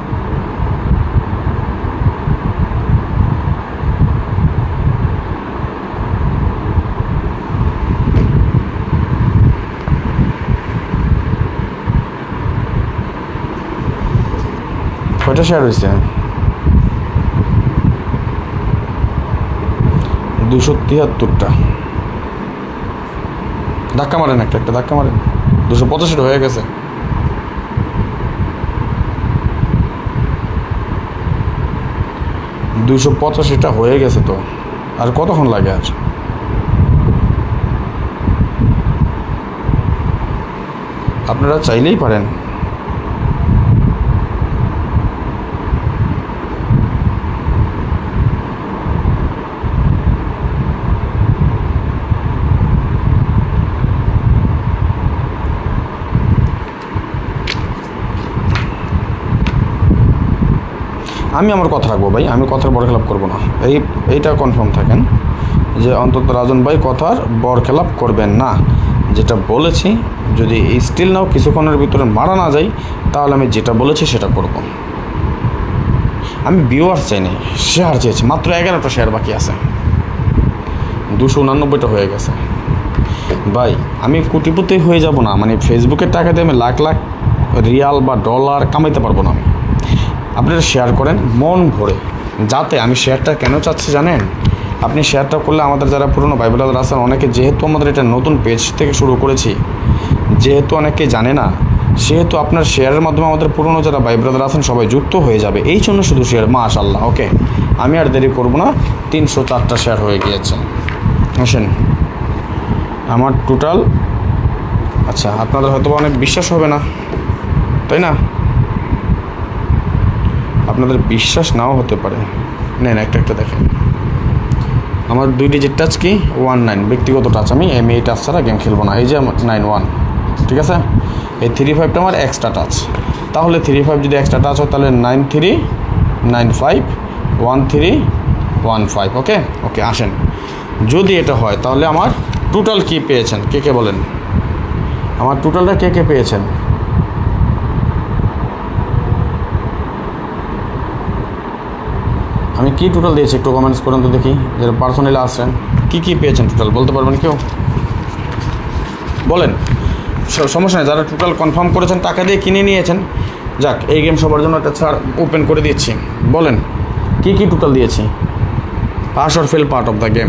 কয়টা শেয়ার হয়েছে? 273টা। ধাক্কা মারেন, একটা ধাক্কা মারেন। 285 হয়ে গেছে। টা হয়ে গেছে তো, আর কতক্ষণ লাগে? আর আপনারা চাইলেই পারেন। আমি আমার কথা রাখবো ভাই, আমি কথার বরখেলাপ করবো না, এইটা কনফার্ম থাকেন যে অন্তত রাজন ভাই কথার বরখেলাপ করবেন না। যেটা বলেছি, যদি স্টিল নাও কিছুক্ষণের ভিতরে মারা না যাই, তাহলে আমি যেটা বলেছি সেটা করব। আমি ভিউয়ার চাই নাই, শেয়ার চেয়েছি। মাত্র 11টা শেয়ার বাকি আছে, 289টা হয়ে গেছে। ভাই আমি কোটিপতি হয়ে যাব না, মানে ফেসবুকের টাকা দিয়ে আমি লাখ লাখ রিয়াল বা ডলার কামাইতে পারবো না। আমি আপনারা শেয়ার করেন মন ভরে, যাতে আমি শেয়ারটা কেন চাচ্ছি জানেন? আপনি শেয়ারটা করলে আমাদের যারা পুরনো ভাই ব্রাদার আছেন, অনেকে যেহেতু আমাদের এটা নতুন পেজ থেকে শুরু করেছি, যেহেতু অনেকে জানে না, সেহেতু আপনার শেয়ারের মাধ্যমে আমাদের পুরনো যারা ভাই ব্রাদার আছেন সবাই যুক্ত হয়ে যাবে। এই জন্য শুধু শেয়ার। মাশাআল্লাহ, ওকে, আমি আর দেরি করবো না। 304টা শেয়ার হয়ে গিয়েছে। আসেন, আমার টোটাল, আচ্ছা আপনাদের হয়তো অনেক বিশ্বাস হবে না, তাই না? আপনাদের বিশ্বাস নাও হতে পারে। নেন একটা দেখেন, আমার 2 ডিজিট টাচ কি 19, ব্যক্তিগত টাচ। আমি এই টাচ ছাড়া গেম খেলবো না। এই যে 91, ঠিক আছে। এই 35টা আমার এক্সট্রা টাচ। তাহলে 35 যদি এক্সট্রা টাচ হয়, তাহলে 93951315। ওকে আসেন, যদি এটা হয় তাহলে আমার টোটাল কি পেয়েছেন? কে বলেন আমার টোটালটা কে পেয়েছেন? আমি কি টোটাল দিয়েছি একটু কমেন্টস করেন তো দেখি, যারা পার্সোনালি আসছেন কি পেয়েছেন টোটাল বলতে পারবেন কেউ? বলেন, সমস্যা নেই। যারা টোটাল কনফার্ম করেছেন, টাকা দিয়ে কিনে নিয়েছেন, যাক, এই গেম সবার জন্য একটা ছাড় ওপেন করে দিচ্ছি। বলেন কি টোটাল দিয়েছি? Pass or fail part of the game.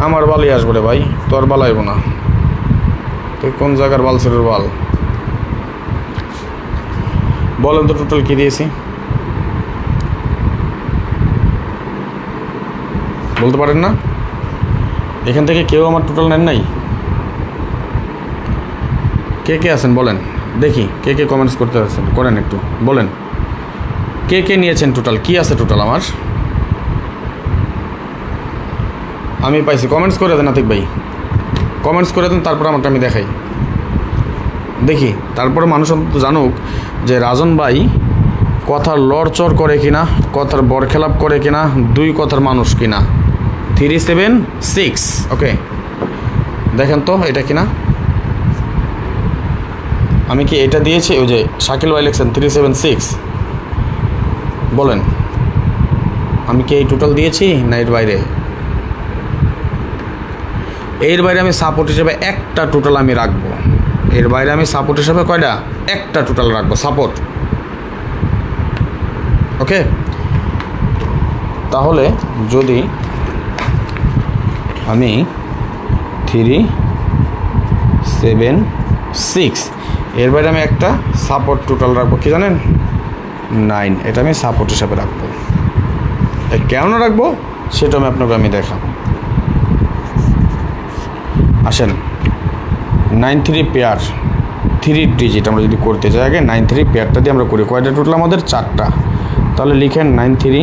আমার বালই আসবো রে ভাই, তোর বাল আইব না। তুই কোন জায়গার বাল ছিল বাল? বলেন তো টোটাল কি দিয়েছি, বলতে পারেন না? এখান থেকে কেউ আমার টোটাল নেন নাই? কে আছেন বলেন দেখি, কে কমেন্টস করতে আছেন করেন একটু বলেন, কে নিয়েছেন টোটাল? কি আছে টোটাল আমার? আমি পাইছি, কমেন্টস করে দেন আতিক ভাই, কমেন্টস করে দেন, তারপর আমারটা আমি দেখাই দেখি। তারপরে মানুষ অন্তত জানুক যে রাজন ভাই কথার লড়চড় করে কিনা, কথার বরখেলাপ করে কিনা, 2 কথার মানুষ কিনা। 376, ওকে, দেখেন তো এটা কিনা। আমি কি এটা দিয়েছি? ওই যে শাকিল ভাই লিখছেন 376, বলেন আমি কি এই টোটাল দিয়েছি না এর বাইরে? এর বাইরে আমি সাপোর্ট হিসেবে একটা টোটাল আমি রাখবো। এর বাইরে আমি সাপোর্ট হিসেবে কয়টা? একটা টোটাল রাখবো সাপোর্ট। ওকে, তাহলে যদি আমি 376 এর বাইরে আমি একটা সাপোর্ট টোটাল রাখবো, কি জানেন? 9। এটা আমি সাপোর্ট হিসাবে রাখবো। কেন রাখবো সেটা আমি দেখাবো। আসেন, 93 পেয়ার 3 ডিজিট আমরা যদি করতে চাই, আগে 93 পেয়ারটা দিয়ে আমরা করি। কয়টা টোটাল আমাদের? 4টা। তাহলে লিখেন 93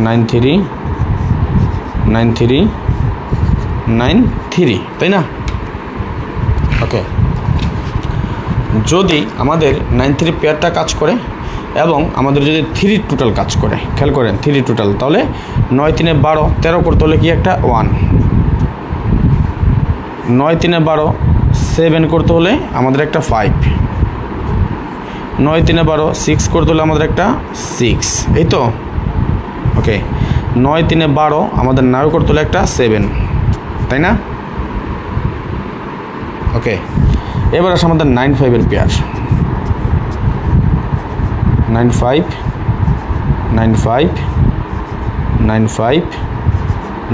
93 93 93, তাই না? ওকে, যদি আমাদের 93 পেয়ারটা কাজ করে এবং আমাদের যদি 3 টোটাল কাজ করে, খেয়াল করেন 3 টোটাল, তাহলে 9 3 12 13 করতে হলে কি একটা 1, 9 3 12 7 করতে হলে আমাদের একটা 5, 9 3 12 6 করতে হলে আমাদের একটা 6, এই তো। ওকে, 9 3 12 আমাদের 9 করতে হলে একটা 7, তাই না? ওকে, এবার আসে আমাদের 95 এর পেয়ার। 95 95 95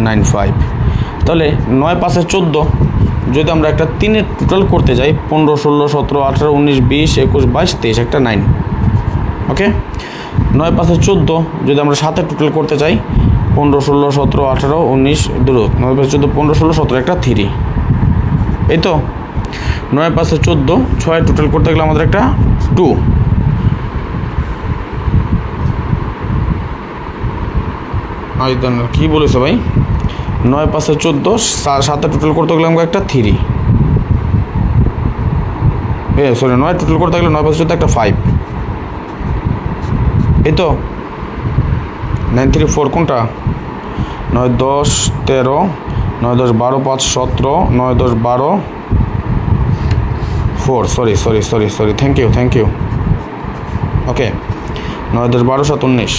95, তাহলে 9 5 14 যদি আমরা একটা 3-এর টোটাল করতে যাই, 15 16 17 18 19 20 21 22 23, একটা 9। ওকে, 9 5 14 যদি আমরা 7-এর টোটাল করতে চাই, 15 16 17 18 19 2, 9 5 14 15 16 17, একটা 3, এই তো। 9 5 14 6 টোটাল করতে গেলে আমাদের একটা 2। কি বলেছে ভাই? 9 5 14 7 টোটাল করতে গেলে আমাকে একটা 3, সরি 9 টোটাল করতে গেলে 9 5 14 একটা 5, এই তো। 9 3 4 কোনটা? 9 10 13 9 10 12 5 17 9 10 12 4, সরি, থ্যাংক ইউ। ওকে, 9 10 12 7 19,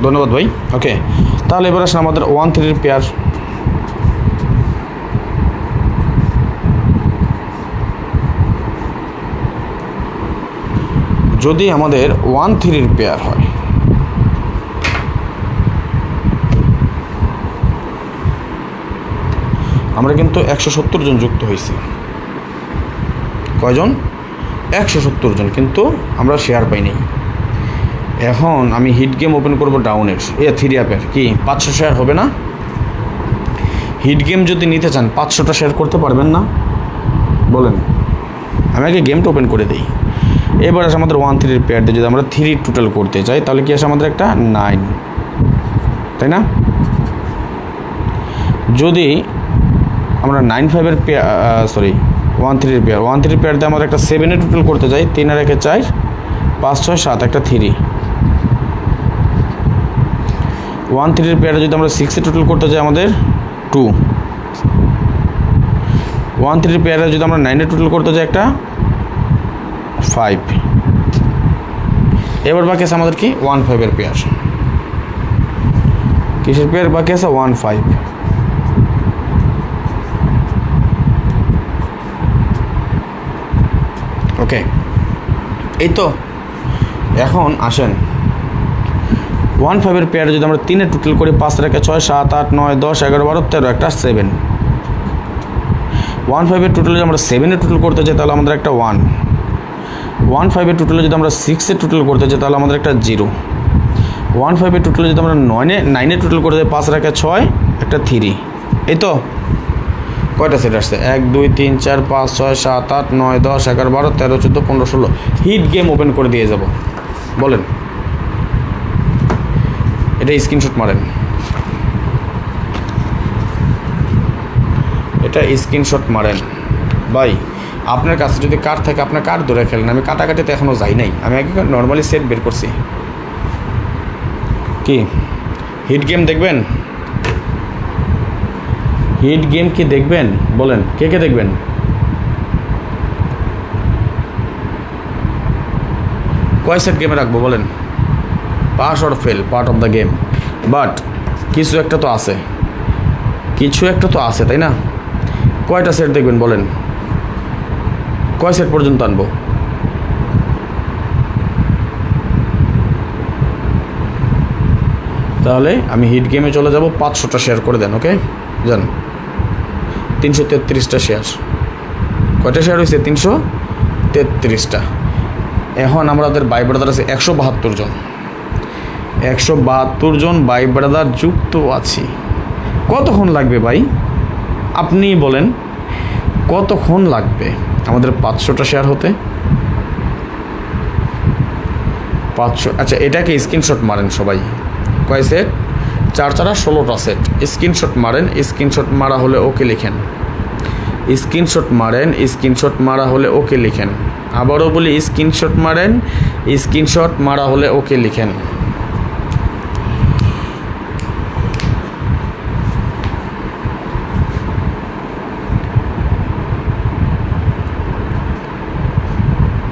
ধন্যবাদ ভাই। ওকে, তাহলে এবার আসেন আমাদের 13 পেয়ার। যদি আমাদের 13 পেয়ার হয়, আমরা কিন্তু 170 জন যুক্ত হয়েছি। কয়জন? 170 জন, কিন্তু আমরা শেয়ার পাইনি। এখন আমি হিট গেম ওপেন করব ডাউনের, 3 অ্যাপের। কি 500 শেয়ার হবে না? হিট গেম যদি নিতে চান 500টা শেয়ার করতে পারবেন না? বলেন, আমি আগে গেমটা ওপেন করে দিই। এবার আসে আমাদের 13 পেয়ার দিয়ে যদি আমরা 3 টোটাল করতে চাই, তাহলে কি আসে আমাদের একটা 9, তাই না? যদি আমরা 95-এর পেয়ার, সরি 13 পেয়ার, 13 পেয়ার দিয়ে আমরা একটা 7-এর টোটাল করতে চাই, 3 আর 1 4 5 6 7, একটা 3। 13 পেয়ারে যদি আমরা 6-এর টোটাল করতে চাই, আমাদের 2। 13 পেয়ারে যদি আমরা 9-এর টোটাল করতে চাই, একটা 5। এবার বাকি আছে আমাদের কি 15-এর পেয়ার। কিসের পেয়ার বাকি আছে? 15। ওকে, এই তো। এখন আসেন 15-এর পেয়ারে যদি আমরা 3-এর টোটাল করি, 5 রেখে 6 7 8 9 10 11 12 13, একটা 7। 15-এর টোটালে যদি আমরা 7-এর টোটাল করতে চাই, তাহলে আমাদের একটা 1। 15-এর টোটালে যদি আমরা 6-এর টোটাল করতে চাই, তাহলে আমাদের একটা 0। 15-এর টোটালে যদি আমরা 9-এর টোটাল করতে চাই, 5 রেখে 6, একটা 3, এই তো। কয়টা সেট আসছে? 1 2 3 4 5 6 7 8 9 10 11 12 13 14 15 16। হিট গেম ওপেন করে দিয়ে যাব, বলেন। এটা স্ক্রিনশট মারেন, ভাই। আপনার কাছে যদি কার্ড থাকে, আপনার কার্ড ধরে খেলেন। আমি কাটাকাটিতে এখনও যাই নাই, আমি আগে নর্মালি সেট বের করছি। কি হিট গেম দেখবেন? হিট গেম কি দেখবেন? বলেন কে কে দেখবেন? কয় সেট গেমে রাখবো বলেন? Pass or fail, part of the game. But কিছু একটা তো আছে, কিছু একটা তো আছে, তাই না? কয়টা সেট দেখবেন বলেন? কয় সেট পর্যন্ত আনবো? তাহলে আমি হিট গেমে চলে যাব। 500টা শেয়ার করে দেন, ওকে? যান। 333টা শেয়ার। কয়টা শেয়ার হয়েছে? 333টা। এখন আমাদের ভাই ব্রাদার আছে 172 জন। 172 জন ভাই ব্রাদার যুক্ত আছি। কতক্ষণ লাগবে ভাই আপনিই বলেন? কতক্ষণ লাগবে আমাদের 500টা শেয়ার হতে? 500। আচ্ছা, এটাকে স্ক্রিনশট মারেন সবাই। কয় সেট? 4 4 16টা সেট। স্ক্রিনশট মারেন। স্ক্রিনশট মারা হলে ওকে লিখেন। স্ক্রিনশট মারেন। স্ক্রিনশট মারা হলে ওকে লিখেন। আবারও বলি, স্ক্রিনশট মারেন। স্ক্রিনশট মারা হলে ওকে লিখেন।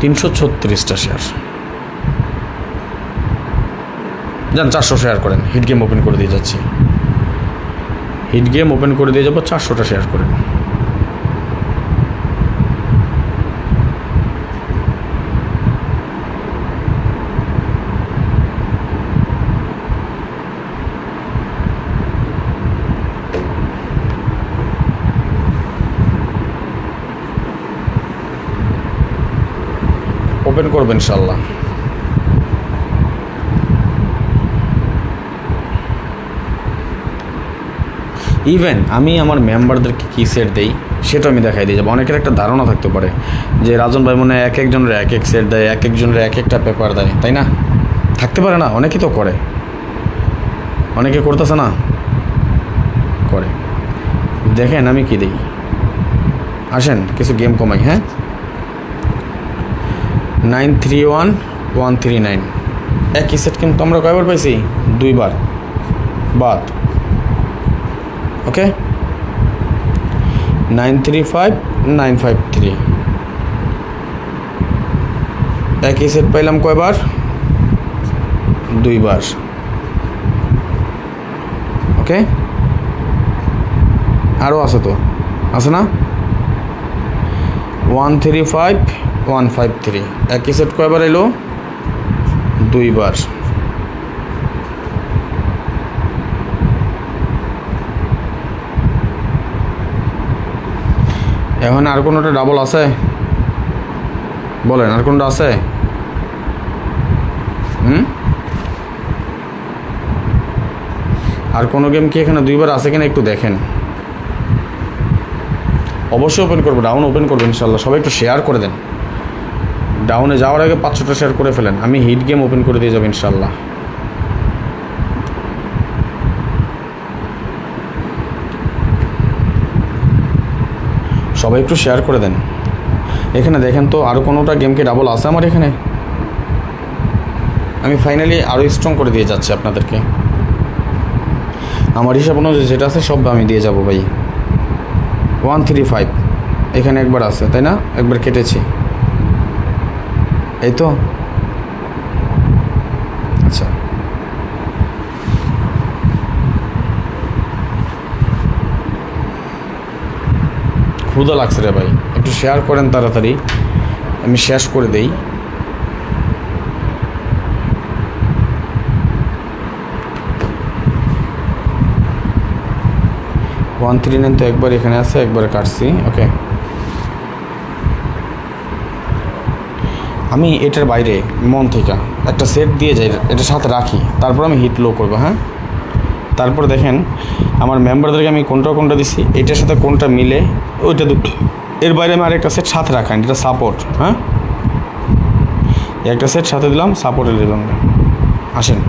$336টা শেয়ার। যান 400 শেয়ার করেন। হিট গেম ওপেন করে দিয়ে যাচ্ছি। হিট গেম ওপেন করে দিয়ে যাবো। 400টা শেয়ার করেন। ওপেন করবেন ইনশাল্লাহ। ইভেন আমি আমার মেম্বারদেরকে কী সেট দেই সেটা আমি দেখাই দিয়ে যাবো। অনেকের একটা ধারণা থাকতে পারে যে রাজন ভাই মনে হয় এক একজনের এক এক সেট দেয়, এক একজনের এক একটা পেপার দেয়, তাই না? থাকতে পারে না? অনেকেই তো করে, অনেকে করতেছে না, করে। দেখেন আমি কি দিই। আসেন কিছু গেম কমাই। হ্যাঁ, 931139 একই সেট কিন্তু আমরা কয়বার পাইছি? 2বার বাদ। ওকে, 935953 একই সেট পাইলাম কয়বার? 2বার। ওকে, আরও আছে তো, আছে না? 135153 একই সেট কয়বার এলো? 2বার। এখন আর কোনোটা ডাবল আছে? বলেন, আর কোনটা আছে? আর কোনো গেম কি এখানে 2বার আছে কিনা একটু দেখেন। অবশ্যই ওপেন করবো, ডাউন ওপেন করবো ইনশাল্লাহ। সবাই একটু শেয়ার করে দেন। ডাউনে যাওয়ার আগে 500টা শেয়ার করে ফেলেন। আমি হিট গেম ওপেন করে দিয়ে যাবো ইনশাল্লাহ। সবাই একটু শেয়ার করে দেন। এখানে দেখেন তো আরও কোনোটা গেম কি ডাবল আছে আমার এখানে? আমি ফাইনালি আরও স্ট্রং করে দিয়ে যাচ্ছি আপনাদেরকে। আমার হিসাব অনুযায়ী যেটা আছে সব আমি দিয়ে যাব ভাই। 135 এখানে একবার আছে, তাই না? একবার কেটেছি, এই তো। আচ্ছা, ক্ষুধা লাগছে রে ভাই, একটু শেয়ার করেন তাড়াতাড়ি, আমি শেষ করে দেই। ওয়ান 139 তো একবার এখানে আছে, একবার কাটছি। ওকে, আমি এটার বাইরে মন থেকে একটা সেট দিয়ে যাই, এটার সাথে রাখি, তারপর আমি হিট লো করবো। হ্যাঁ, তারপর দেখেন আমার মেম্বারদেরকে আমি কোনটা কোনটা দিছি, এটার সাথে কোনটা মিলে ওইটা এর বাইরে আমি আরেকটা সেট সাথে রাখেন, এটা সাপোর্ট। হ্যাঁ, একটা সেট সাথে দিলাম, সাপোর্টের দিলাম। আসেন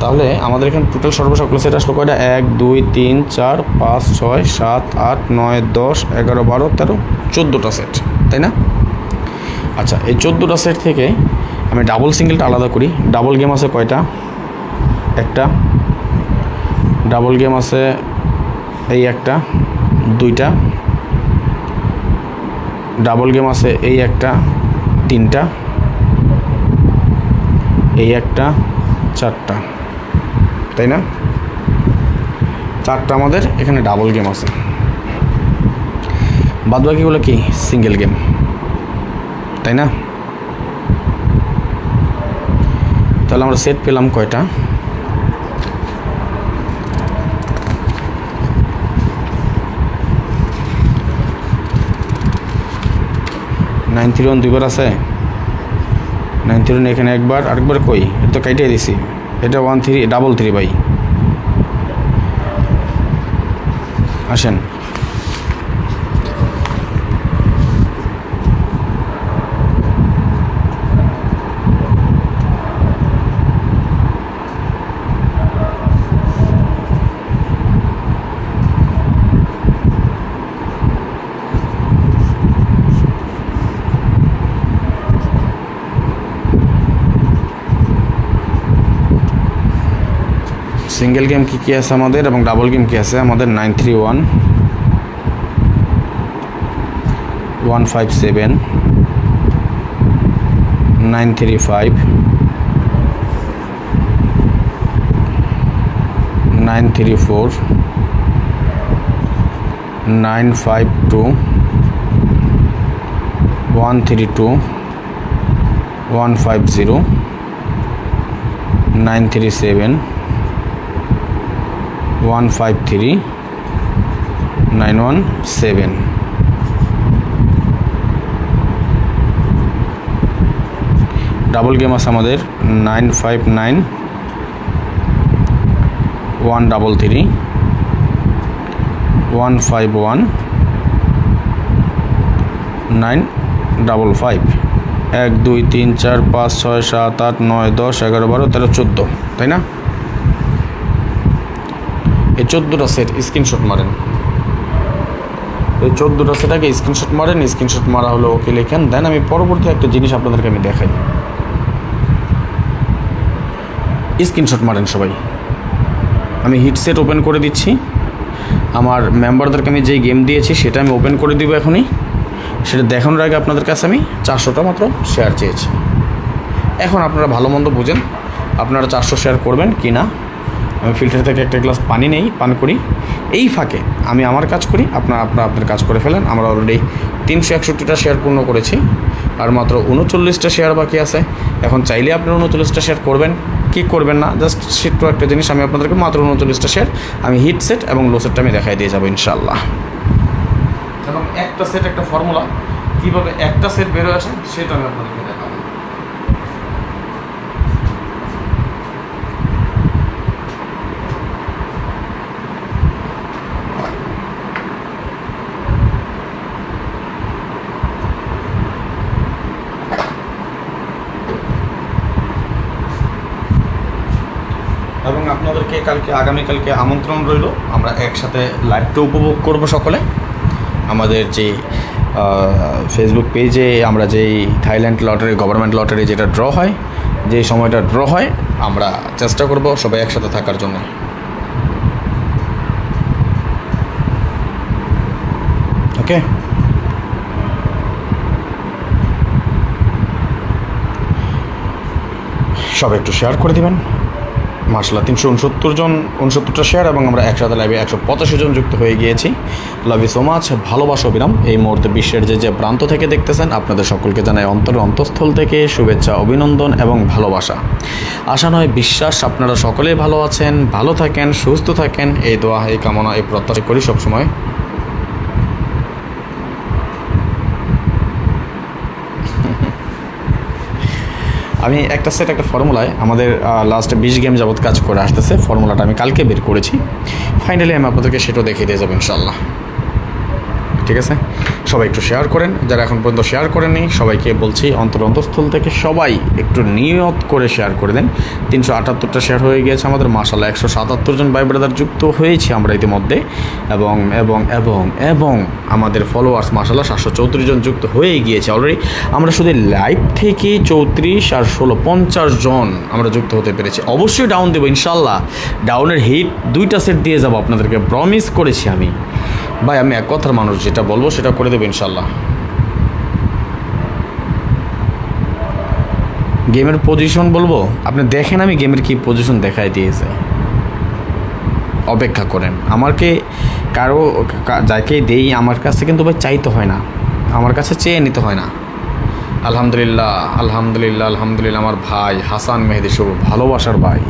তাহলে আমাদের এখানে টোটাল সর্বসকল সেট আসলো কয়টা? 1 2 3 4 5 6 7 8 9 10 11 12 13 14টা সেট, তাই না? আচ্ছা, এই 14টা সেট থেকে আমি ডাবল সিঙ্গেলটা আলাদা করি। ডাবল গেম আছে কয়টা? একটা। ডাবল গেম আছে এই একটা, দুইটা। ডাবল গেম আছে এই একটা, তিনটা। এই একটা, চারটা, তাই না? চারটা আমাদের এখানে ডাবল গেম আছে, বাদবাকিগুলো কি সিঙ্গেল গেম, তাই না? তাহলে আমরা সেট পেলাম কয়টা? নাইন থ্রি ওয়ান দুইবার আছে, 9 3 এখানে একবার, আরেকবার কই, এটা তো কাইটিয়ে দিছি। এটা 1 3 ডাবল 3 ভাই। আসেন, সিঙ্গেল গেম কী আছে আমাদের এবং ডাবল গেম কী আছে আমাদের? 9 3 1 1 5 7 9 3 5 9 3 4 9 5 2 1 3 2 1 5 0 9 3 7 1 5 3 9 1 7। ডাবল গেম আছে আমাদের 9 5 9 1 3 3 1 5 1 9 5 5 1 2 3 4 5 6 7 8 9 10 11 12 13 14, তাই না? এই 14টা সেট স্ক্রিনশট মারেন, এই 14টা সেট আগে স্ক্রিনশট মারেন। স্ক্রিনশট মারা হলো ওকে লেখেন, দেন আমি পরবর্তী একটা জিনিস আপনাদেরকে আমি দেখাই। স্ক্রিনশট মারেন সবাই। আমি হিটসেট ওপেন করে দিচ্ছি, আমার মেম্বারদেরকে আমি যেই গেম দিয়েছি সেটা আমি ওপেন করে দিব এখনই। সেটা দেখানোর আগে আপনাদের কাছে আমি 400টা মাত্র শেয়ার চেয়েছি। এখন আপনারা ভালো মন্দ বুঝেন আপনারা 400 শেয়ার করবেন কি না। আমি ফিল্টার থেকে একটা গ্লাস পানি নেই, পান করি। এই ফাঁকে আমি আমার কাজ করি, আপনার কাজ করে ফেলেন। আমরা অলরেডি 361টা শেয়ার পূর্ণ করেছি, আর মাত্র 39টা শেয়ার বাকি আছে। এখন চাইলে আপনি 39টা শেয়ার করবেন কি করবেন না, জাস্ট সেটু একটা জিনিস আমি আপনাদেরকে মাত্র 39টা শেয়ার আমি হিট সেট এবং লো সেটটা আমি দেখাই দিয়ে যাবো ইনশাল্লাহ। এবং একটা সেট একটা ফর্মুলা কীভাবে একটা সেট বেরোয় আসে সেটা আমি আপনাদেরকে দেখাবো। এবং আপনাদেরকে আগামীকালকে আমন্ত্রণ রইল, আমরা একসাথে লাইভটা উপভোগ করব সকলে। আমাদের যে ফেসবুক পেজে আমরা যেই থাইল্যান্ড লটারি, গভর্নমেন্ট লটারি যেটা ড্র হয়, যেই সময়টা ড্র হয়, আমরা চেষ্টা করব সবাই একসাথে থাকার জন্য। ওকে, সবাই একটু শেয়ার করে দিবেন। মার্শাল্লাহ 369টা শেয়ার এবং আমরা একসাথে লাইভে 185 জন যুক্ত হয়ে গিয়েছি। লাভ ইউ সো মাচ, ভালোবাসা অবিরাম। এই মুহূর্তে বিশ্বের যে প্রান্ত থেকে দেখতেছেন আপনাদের সকলকে জানাই অন্তঃস্থল থেকে শুভেচ্ছা, অভিনন্দন এবং ভালোবাসা। আশা নয় বিশ্বাস আপনারা সকলেই ভালো আছেন, ভালো থাকেন, সুস্থ থাকেন, এই দোয়া, এই কামনা, এই প্রত্যাশা করি সবসময়। আমি একটা সেট একটা ফর্মুলায় আমাদের লাস্ট 20 গেম যাবৎ কাজ করে আসতেছে, ফর্মুলাটা আমি কালকে বের করেছি। ফাইনালি আমি আপনাদেরকে সেটাও দেখিয়ে দিয়ে যাবো ইনশাল্লাহ। ঠিক আছে, সবাই একটু শেয়ার করেন, যারা এখন পর্যন্ত শেয়ার করেননি সবাইকে বলছি অন্তঃস্থল থেকে সবাই একটু নিয়ত করে শেয়ার করে দেন। 378টা শেয়ার হয়ে গিয়েছে আমাদের, মাশাআল্লাহ 177 জন ভাই ব্রাদার যুক্ত হয়েছে আমরা ইতিমধ্যে, এবং এবং এবং এবং আমাদের ফলোয়ার্স মাশাআল্লাহ 734 জন যুক্ত হয়ে গিয়েছে অলরেডি। আমরা শুধু লাইভ থেকে 34 আর 16 50 জন আমরা যুক্ত হতে পেরেছি। অবশ্যই ডাউন দেবো ইনশাল্লাহ, ডাউনের হিট 2টা সেট দিয়ে যাবো আপনাদেরকে, প্রমিস করেছি আমি ভাই। আমি এক কথার মানুষ, যেটা বলবো সেটা করে দেবো ইনশাল্লাহ। গেমের পজিশন বলবো, আপনি দেখেন আমি গেমের কি পজিশন দেখাই দিয়েছে, অপেক্ষা করেন। আমাকে কারো যাকে দেই আমার কাছে কিন্তু ভাই চাইতে হয় না, আমার কাছে চেয়ে নিতে হয় না। আলহামদুলিল্লাহ আলহামদুলিল্লাহ আলহামদুলিল্লাহ। আমার ভাই হাসান মেহেদি শুভ, ভালোবাসার ভাই,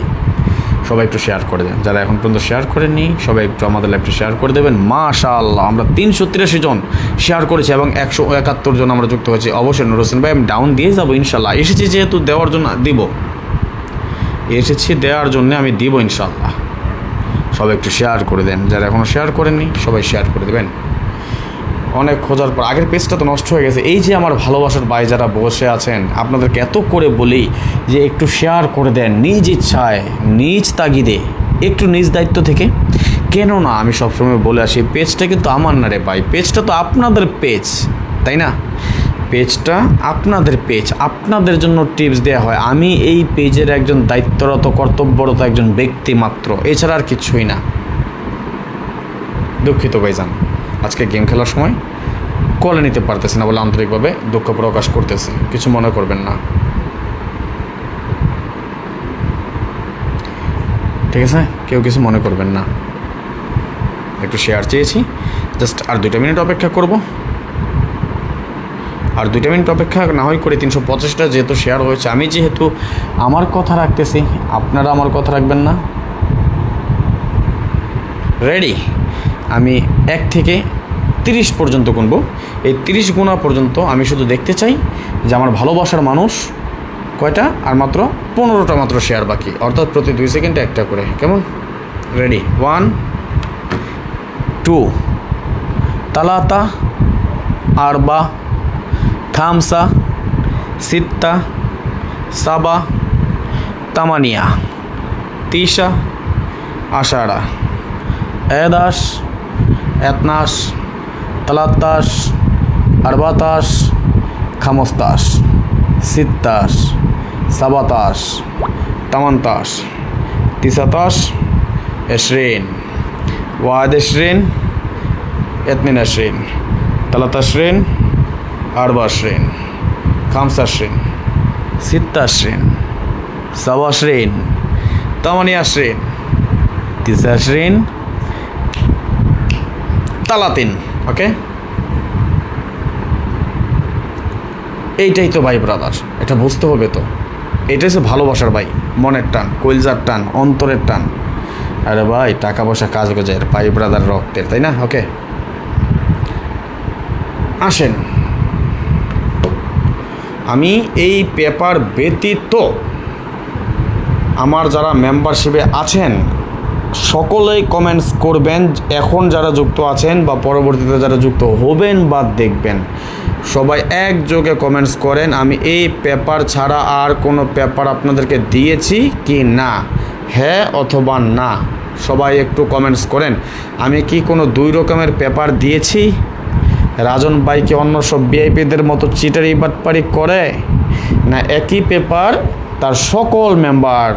সবাই একটু শেয়ার করে দেন। যারা এখন পর্যন্ত শেয়ার করেননি সবাই একটু আমাদের লাইভটি শেয়ার করে দেবেন। মাশাআল্লাহ আমরা 383 জন শেয়ার করেছি এবং 171 জন আমরা যুক্ত হয়েছি। অবশ্যই নুর হোসেন ভাই আমি ডাউন দিয়ে যাবো ইনশাল্লাহ, এসেছি যেহেতু দেওয়ার জন্য দিব, এসেছি দেওয়ার জন্য আমি দিব ইনশাল্লাহ। সবাই একটু শেয়ার করে দেন, যারা এখনও শেয়ার করেননি সবাই শেয়ার করে দেবেন। অনেক খোঁজার পর আগের পেজটা তো নষ্ট হয়ে গেছে। এই যে আমার ভালোবাসার ভাই যারা বসে আছেন, আপনাদেরকে এত করে বলি যে একটু শেয়ার করে দেন, নিজ ইচ্ছায় নিজ তাগিদে, একটু নিজ দায়িত্ব থেকে। কেন না আমি সবসময় বলে আসি, পেজটা কিন্তু আমার না রে ভাই, পেজটা তো আপনাদের পেজ, তাই না? পেজটা আপনাদের পেজ, আপনাদের জন্য টিপস দেওয়া হয়। আমি এই পেজের একজন দায়িত্বরত কর্তব্যরত একজন ব্যক্তি মাত্র, এছাড়া আর কিছুই না। দুঃখিত ভাইজান, আজকে গেম খেলার সময় কলে নিতে পারতেছে না বলে আন্তরিকভাবে দুঃখ প্রকাশ করতেছে, কিছু মনে করবেন না, ঠিক আছে? কেউ কিছু মনে করবেন না। একটু শেয়ার চেয়েছি, জাস্ট আর 2টা মিনিট অপেক্ষা করব, আর 2টা মিনিট অপেক্ষা না হয় করে 350টা যেহেতু শেয়ার হয়েছে, আমি যেহেতু আমার কথা রাখতেছি, আপনারা আমার কথা রাখবেন না। রেডি? আমি 1 থেকে 30 পর্যন্ত গুনবো। এই 30 গোনা পর্যন্ত আমি শুধু দেখতে চাই যে আমার ভালোবাসার মানুষ কয়টা, আর মাত্র 15টা মাত্র শেয়ার বাকি, অর্থাৎ প্রতি 2 সেকেন্ডে একটা করে। কেমন? রেডি? 1 2 3 4 5 6 7 8 9 10 11 12 13 14 15 16 17 18 19 20 21 22 23 24 25 26 27 28 29 30। ওকে, এইটাই তো ভাই ব্রাদার, এটা বুঝতে হবে তো। এটাই হচ্ছে ভালোবাসার ভাই, মনের টান, কইলজার টান, অন্তরের টান। আরে ভাই টাকা পয়সা কাজ গজের, ভাই ব্রাদার রক্তের, তাই না? ওকে আসেন, আমি এই পেপার ব্যতীত আমার যারা মেম্বারশিপে আছেন সকলেই কমেন্টস করবেন, এখন যারা যুক্ত আছেন বা পরবর্তীতে যারা যুক্ত হবেন বা দেখবেন, সবাই একযোগে কমেন্টস করেন আমি এই পেপার ছাড়া আর কোনো পেপার আপনাদেরকে দিয়েছি কি না, হ্যাঁ অথবা না। সবাই একটু কমেন্টস করেন, আমি কি কোনো 2 রকমের পেপার দিয়েছি? রাজন ভাই কি অন্য সব ভিআইপিদের মতো চিটারি বাটপারি করে, না একই পেপার তার সকল মেম্বার,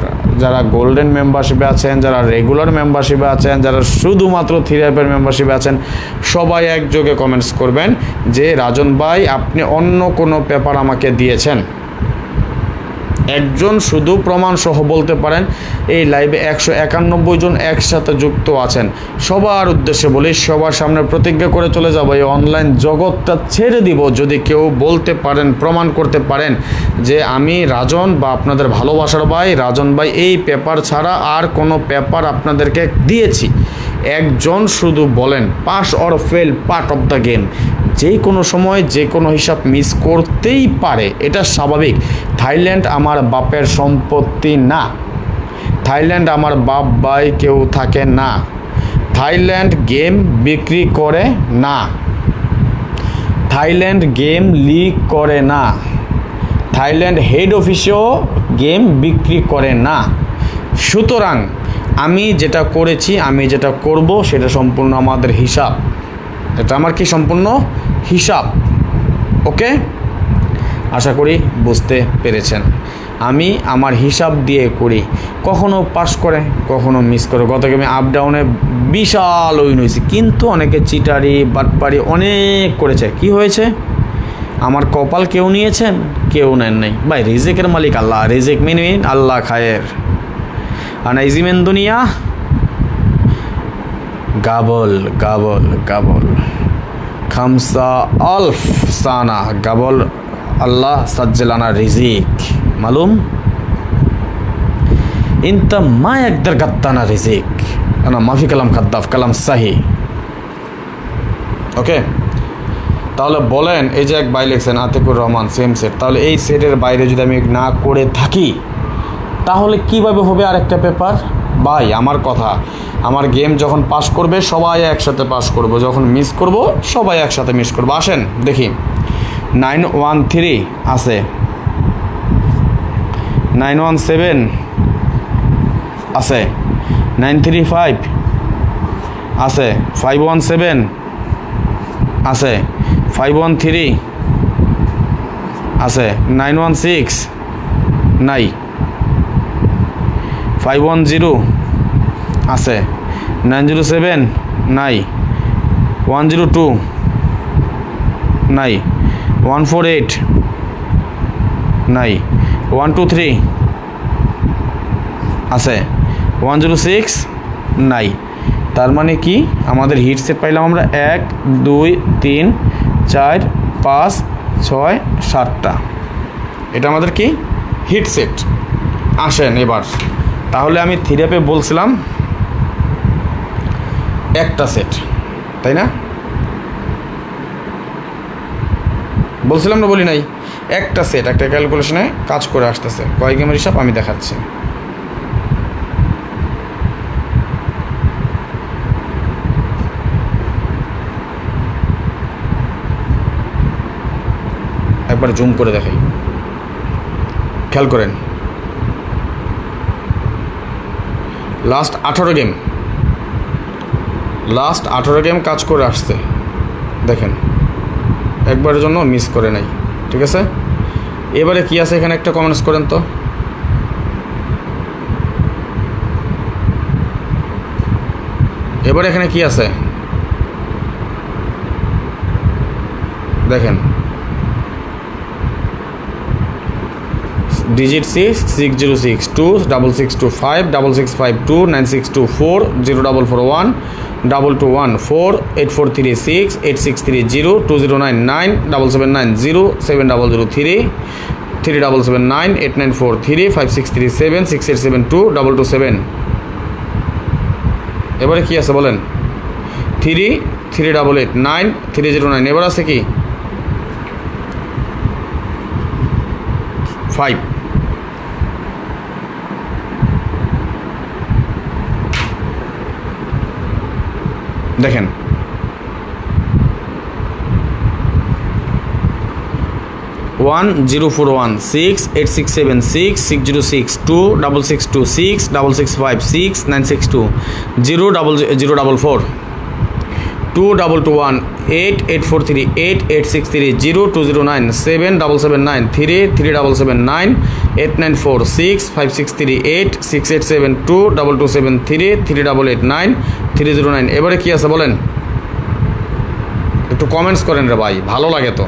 যারা গোল্ডেন মেম্বারশিপে আছেন, যারা রেগুলার মেম্বারশিপে আছেন, যারা শুধুমাত্র 3 অ্যাপের মেম্বারশিপে আছেন, সবাই একযোগে কমেন্টস করবেন যে রাজন ভাই আপনি অন্য কোনো পেপার আমাকে দিয়েছেন। একজন শুধু প্রমাণ সহ বলতে পারেন। এই লাইভে 191 জন একসাথে যুক্ত আছেন, সবার উদ্দেশ্যে বলি, সবার সামনে প্রতিজ্ঞা করে চলে যাব, এই অনলাইন জগৎটা ছেড়ে দিব যদি কেউ বলতে পারেন, প্রমাণ করতে পারেন যে আমি রাজন বা আপনাদের ভালোবাসার ভাই রাজন ভাই এই পেপার ছাড়া আর কোনো পেপার আপনাদেরকে দিয়েছি। একজন শুধু বলেন, pass or fail part of the game. যে কোনো সময় যে কোনো হিসাব মিস করতেই পারে, এটা স্বাভাবিক। থাইল্যান্ড আমার বাপের সম্পত্তি না, থাইল্যান্ড আমার বাপ ভাই কেউ থাকে না, থাইল্যান্ড গেম বিক্রি করে না। থাইল্যান্ড গেম লিক করে না, থাইল্যান্ড হেড অফিসেও গেম বিক্রি করে না। সুতরাং আমি যেটা করেছি, আমি যেটা করব সেটা সম্পূর্ণ আমাদের হিসাব, এটা আমার কি সম্পূর্ণ হিসাব। ওকে, আশা করি বুঝতে পেরেছেন। আমি আমার হিসাব দিয়ে করি, কখনো পাস করে কখনো মিস করে। গত গেমে আপ ডাউনে বিশাল উইন হয়েছে, কিন্তু অনেকে চিটারি বাটপারি অনেক করেছে। কি হয়েছে? আমার কপাল কেউ নিয়েছেন, কেউ নেন নাই। ভাই রিজেকের মালিক আল্লাহ, রিজেক মিন আল্লাহ খায়ের। আনাইজিমেন দুনিয়া গাবল গাবল গাবল খামসা আলফ সানা গাবল আল্লাহ সাজ্জেলানা রিজিক মালুম ইনতা মা একদার গাত্তানা রিজিক আনা মাফি কালাম খাদ্দাফ কালাম সাহি। ওকে, তাহলে বলেন, এই যে এক বাই লেখছেন আতিকুর রহমান সেম সেট, তাহলে এই সেটের বাইরে যদি আমি না করে থাকি তাহলে কিভাবে হবে আরেকটা পেপার? ভাই আমার কথা, আমার গেম যখন পাস করবে সবাই একসাথে পাস করব, যখন মিস করব সবাই একসাথে মিস করবো। আসেন দেখি, 913 আছে, 917 আছে, 935 আছে, 517 আছে, 513 আছে, 916 নাই, 510 আছে, 907 নাই, 102 নাই, 148 নাই, 123 আছে, 106 নাই। তার মানে কি আমাদের হিট সেট পাইলাম আমরা 1 2 3 4 5 6 7টা, এটা আমাদের কি হিট সেট। আসেন এবার, তাহলে আমি থিরাপে বলছিলাম একটা সেট, তাই না? বলছিলাম না, বলি নাই? একটা সেট, একটা ক্যালকুলেশনে কাজ করে আসতেছে। কয় গেমের হিসাব আমি দেখাচ্ছি। একবার জুম করে দেখাই, খেয়াল করেন। লাস্ট 18 গেম, লাস্ট 18 গেম কাজ করে আসছে, দেখেন একবারের জন্য মিস করে নাই। ঠিক আছে, এবারে কি আছে এখানে একটা কমেন্টস করেন তো। এবারে এখানে কি আছে দেখেন, digit 606 2 6625 6652 9624 0441 221 4 8436 8630 2099 7790 7003 3779 8943 5637 6872 227। এবারে কি আছে বলেন? 3 3889 309। এবার আছে কি 5। দেখেন 1041 6 8676 606 2 6626 6656 962 00044 2221 8843 8863 0209 7779 3779 8946 5638 6872 2273 3889 309। এবারে কি আছে বলেন? একটু কমেন্টস করেন রে ভাই, ভালো লাগে তো,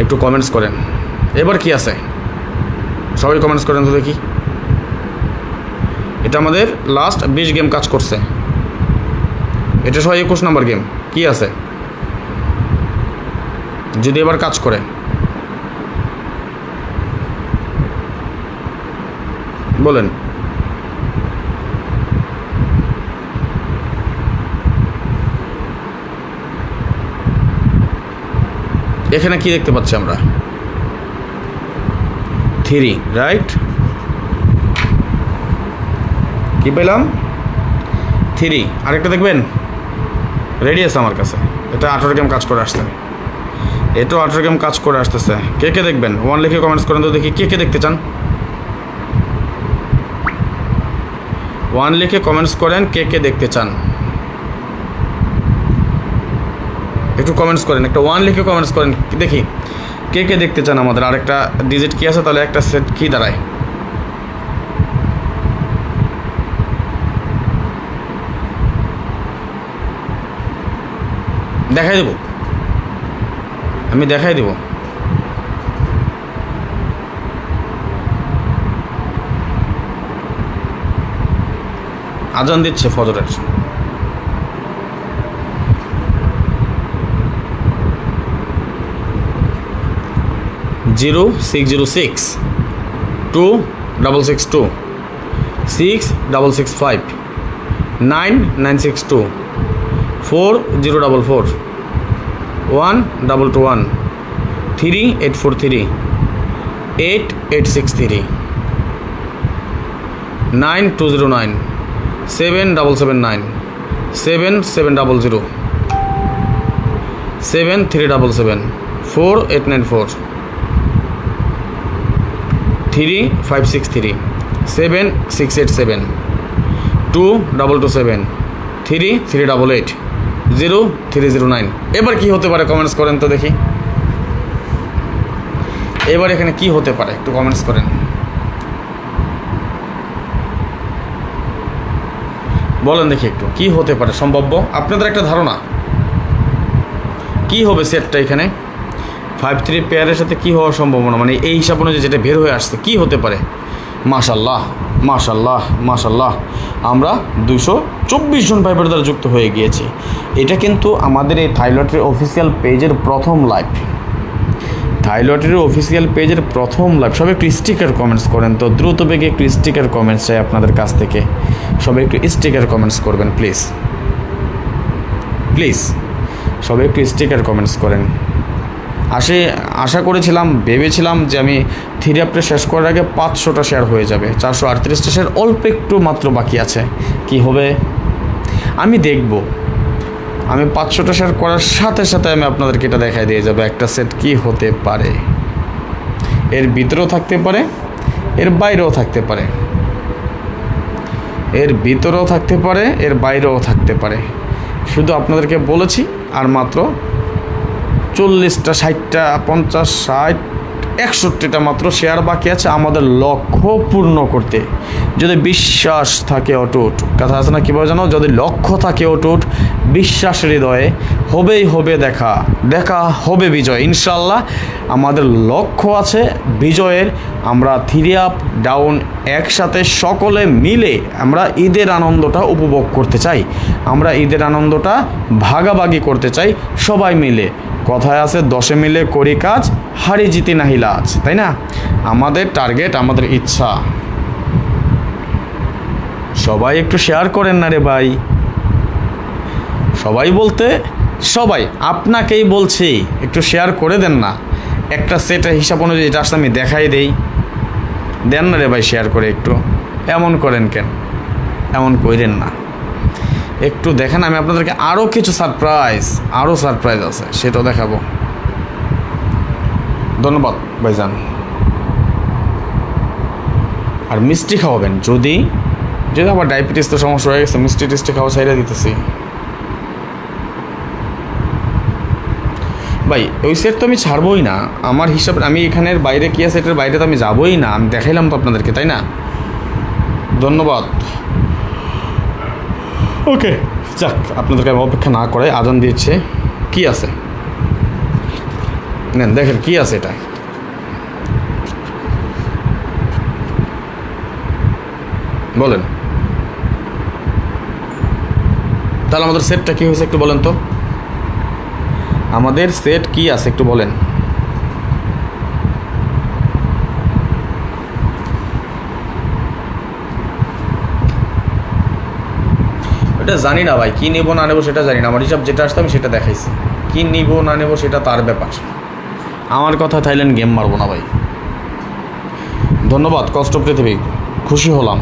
একটু কমেন্টস করেন। এবার কি আছে সবাই কমেন্টস করেন তো দেখি। এটা আমাদের লাস্ট 20 গেম কাজ করছে, এটা সবাই 21 নম্বর গেম। কি আছে যদি এবার কাজ করে? বলেন। এখানে কি দেখতে পাচ্ছি আমরা? 3, রাইট? কি পেলাম? 3। আরেকটা দেখবেন? রেডি আছে আমার কাছে। এটা 18 গেম কাজ করে আসছে, এটাও 18 গেম কাজ করে আসতেছে। কে কে দেখবেন 1 লিখে কমেন্টস করেন তো দেখি কে কে দেখতে চান। 1 লিখে কমেন্টস করেন কে কে দেখতে চান, একটু কমেন্টস করেন, একটা 1 লিখে কমেন্টস করেন দেখি কে কে দেখতে চান। আমাদের আরেকটা ডিজিট কি আছে তাহলে একটা সেট কি দাঁড়ায়? দেখাই দেব, আমি দেখাই দেব। আজান দিচ্ছে ফজরের। 0606 2662 6665 9962 4044 1221 3843 8863 9209 7779 7700 7377 4894 3563 7687 2227 3388 0309। এবার কি হতে পারে কমেন্টস করেন তো দেখি, এবার এখানে কি হতে পারে একটু কমেন্টস করেন। বলেন দেখি একটু কি হতে পারে সম্ভাব্য, আপনাদের একটা ধারণা কি হবে সেটটা এখানে 5-3 পেয়ারের সাথে কি হওয়ার সম্ভাবনা, মানে এই হিসাব অনুযায়ী যেটা বের হয়ে আসছে কি হতে পারে। মাশাল্লাহ মাশাল্লাহ মাশাল্লাহ, আমরা 224 জন ভাই দ্বারা যুক্ত হয়ে গিয়েছি। এটা কিন্তু আমাদের এই থাই লটারির অফিসিয়াল পেজের প্রথম লাইভ, থাই লটারির অফিসিয়াল পেজের প্রথম লাইভ। সবাই একটু স্টিকার কমেন্টস করেন তো, দ্রুত বেগে একটু স্টিকার কমেন্টস চাই আপনাদের কাছ থেকে। সবাই একটু স্টিকার কমেন্টস করবেন প্লিজ প্লিজ, সবাই একটু স্টিকার কমেন্টস করেন। আশা করেছিলাম, ভেবেছিলাম যে আমি থ্রি আপটা শেষ করার আগে 500টা শেয়ার হয়ে যাবে, 438টা শেয়ার অল্প একটু মাত্র বাকি আছে। কি হবে আমি দেখব, আমি 500টা শেয়ার করার সাথে সাথে আমি আপনাদেরকে এটা দেখাই দিয়ে যাবে একটা সেট কি হতে পারে। এর ভিতরেও থাকতে পারে, এর বাইরেও থাকতে পারে, এর ভিতরেও থাকতে পারে, এর বাইরেও থাকতে পারে। শুধু আপনাদেরকে বলেছি আর মাত্র 40টা 60টা 50 60 61টা মাত্র শেয়ার বাকি আছে আমাদের লক্ষ্য পূর্ণ করতে। যদি বিশ্বাস থাকে অটুট, কথা আছে না কীভাবে জানো, যদি লক্ষ্য থাকে অটুট, বিশ্বাস হৃদয়ে, হবেই হবে দেখা, দেখা হবে বিজয় ইনশাল্লাহ। আমাদের লক্ষ্য আছে বিজয়ের। আমরা থ্রি আপ ডাউন একসাথে সকলে মিলে আমরা ঈদের আনন্দটা উপভোগ করতে চাই, আমরা ঈদের আনন্দটা ভাগাভাগি করতে চাই সবাই মিলে। কথায় আছে 10 মিলে করি কাজ, হারি জিতি নাহি লাজ, তাই না? আমাদের টার্গেট, আমাদের ইচ্ছা। সবাই একটু শেয়ার করেন না রে ভাই, সবাই বলতে সবাই, আপনাকেই বলছি একটু শেয়ার করে দেন না। একটা সেটের হিসাব অনুযায়ী এটা আসলে আমি দেখাই দেই, দেন না রে ভাই শেয়ার করে একটু। এমন করেন কেন, এমন করেন না, একটু দেখেন। আমি আপনাদেরকে আরও কিছু সারপ্রাইজ আছে, সেটাও দেখাবো। ধন্যবাদ ভাইজান। আর মিষ্টি খাওয়াবেন, যদি আবার ডায়াবেটিস তো সমস্যা হয়ে গেছে, মিষ্টি টিষ্টি খাওয়া ছাইড়া দিতেছি ভাই। ওই সেট তো আমি ছাড়বই না, আমার হিসাব আমি এখানের বাইরে কি আছে এটার বাইরে তো আমি যাবই না। আমি দেখাইলাম তো আপনাদেরকে, তাই না? ধন্যবাদ। ওকে যাক, আপনাদেরকে আমি অপেক্ষা না করে আজান দিচ্ছে। কি আছে নেন দেখেন কি আছে এটা। বলেন তাহলে আমাদের সেটটা কি হয়েছে একটু বলেন তো, আমাদের সেট কি আছে একটু বলেন। এটা জানি না ভাই, কি নেব না নেবো সেটা জানি না। আমার হিসাব যেটা আসতো আমি সেটা দেখাইছি, কি নিব না নেবো সেটা তার ব্যাপার। আমার কথা থাইল্যান্ড গেম মারবো না ভাই। ধন্যবাদ কষ্ট পৃথিবী, খুশি হলাম।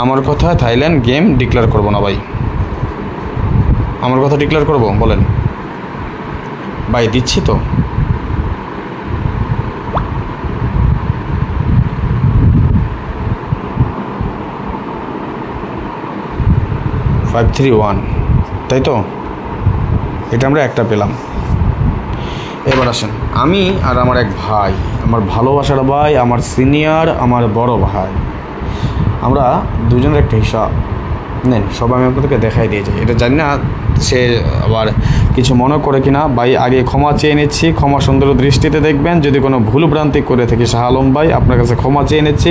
আমার কথা থাইল্যান্ড গেম ডিক্লেয়ার করবো না ভাই, আমার কথা ডিক্লেয়ার করবো? বলেন ভাই, দিচ্ছি তো। ফাইভ থ্রি ওয়ান, তাই তো? এটা আমরা একটা পেলাম। এবার আসেন, আমি আর আমার এক ভাই, আমার ভালোবাসার ভাই, আমার সিনিয়র, আমার বড় ভাই, আমরা দুজনের একটা হিসাব নেন। সব আমি আপনাদেরকে দেখাই দিয়ে যাই। এটা জানি না সে আবার কিছু মনে করে কিনা। ভাই আগে ক্ষমা চেয়ে নিচ্ছি, ক্ষমা সুন্দর দৃষ্টিতে দেখবেন। যদি কোনো ভুল ভ্রান্তি করে থাকি শাহ আলম ভাই, আপনার কাছে ক্ষমা চেয়ে নিচ্ছি।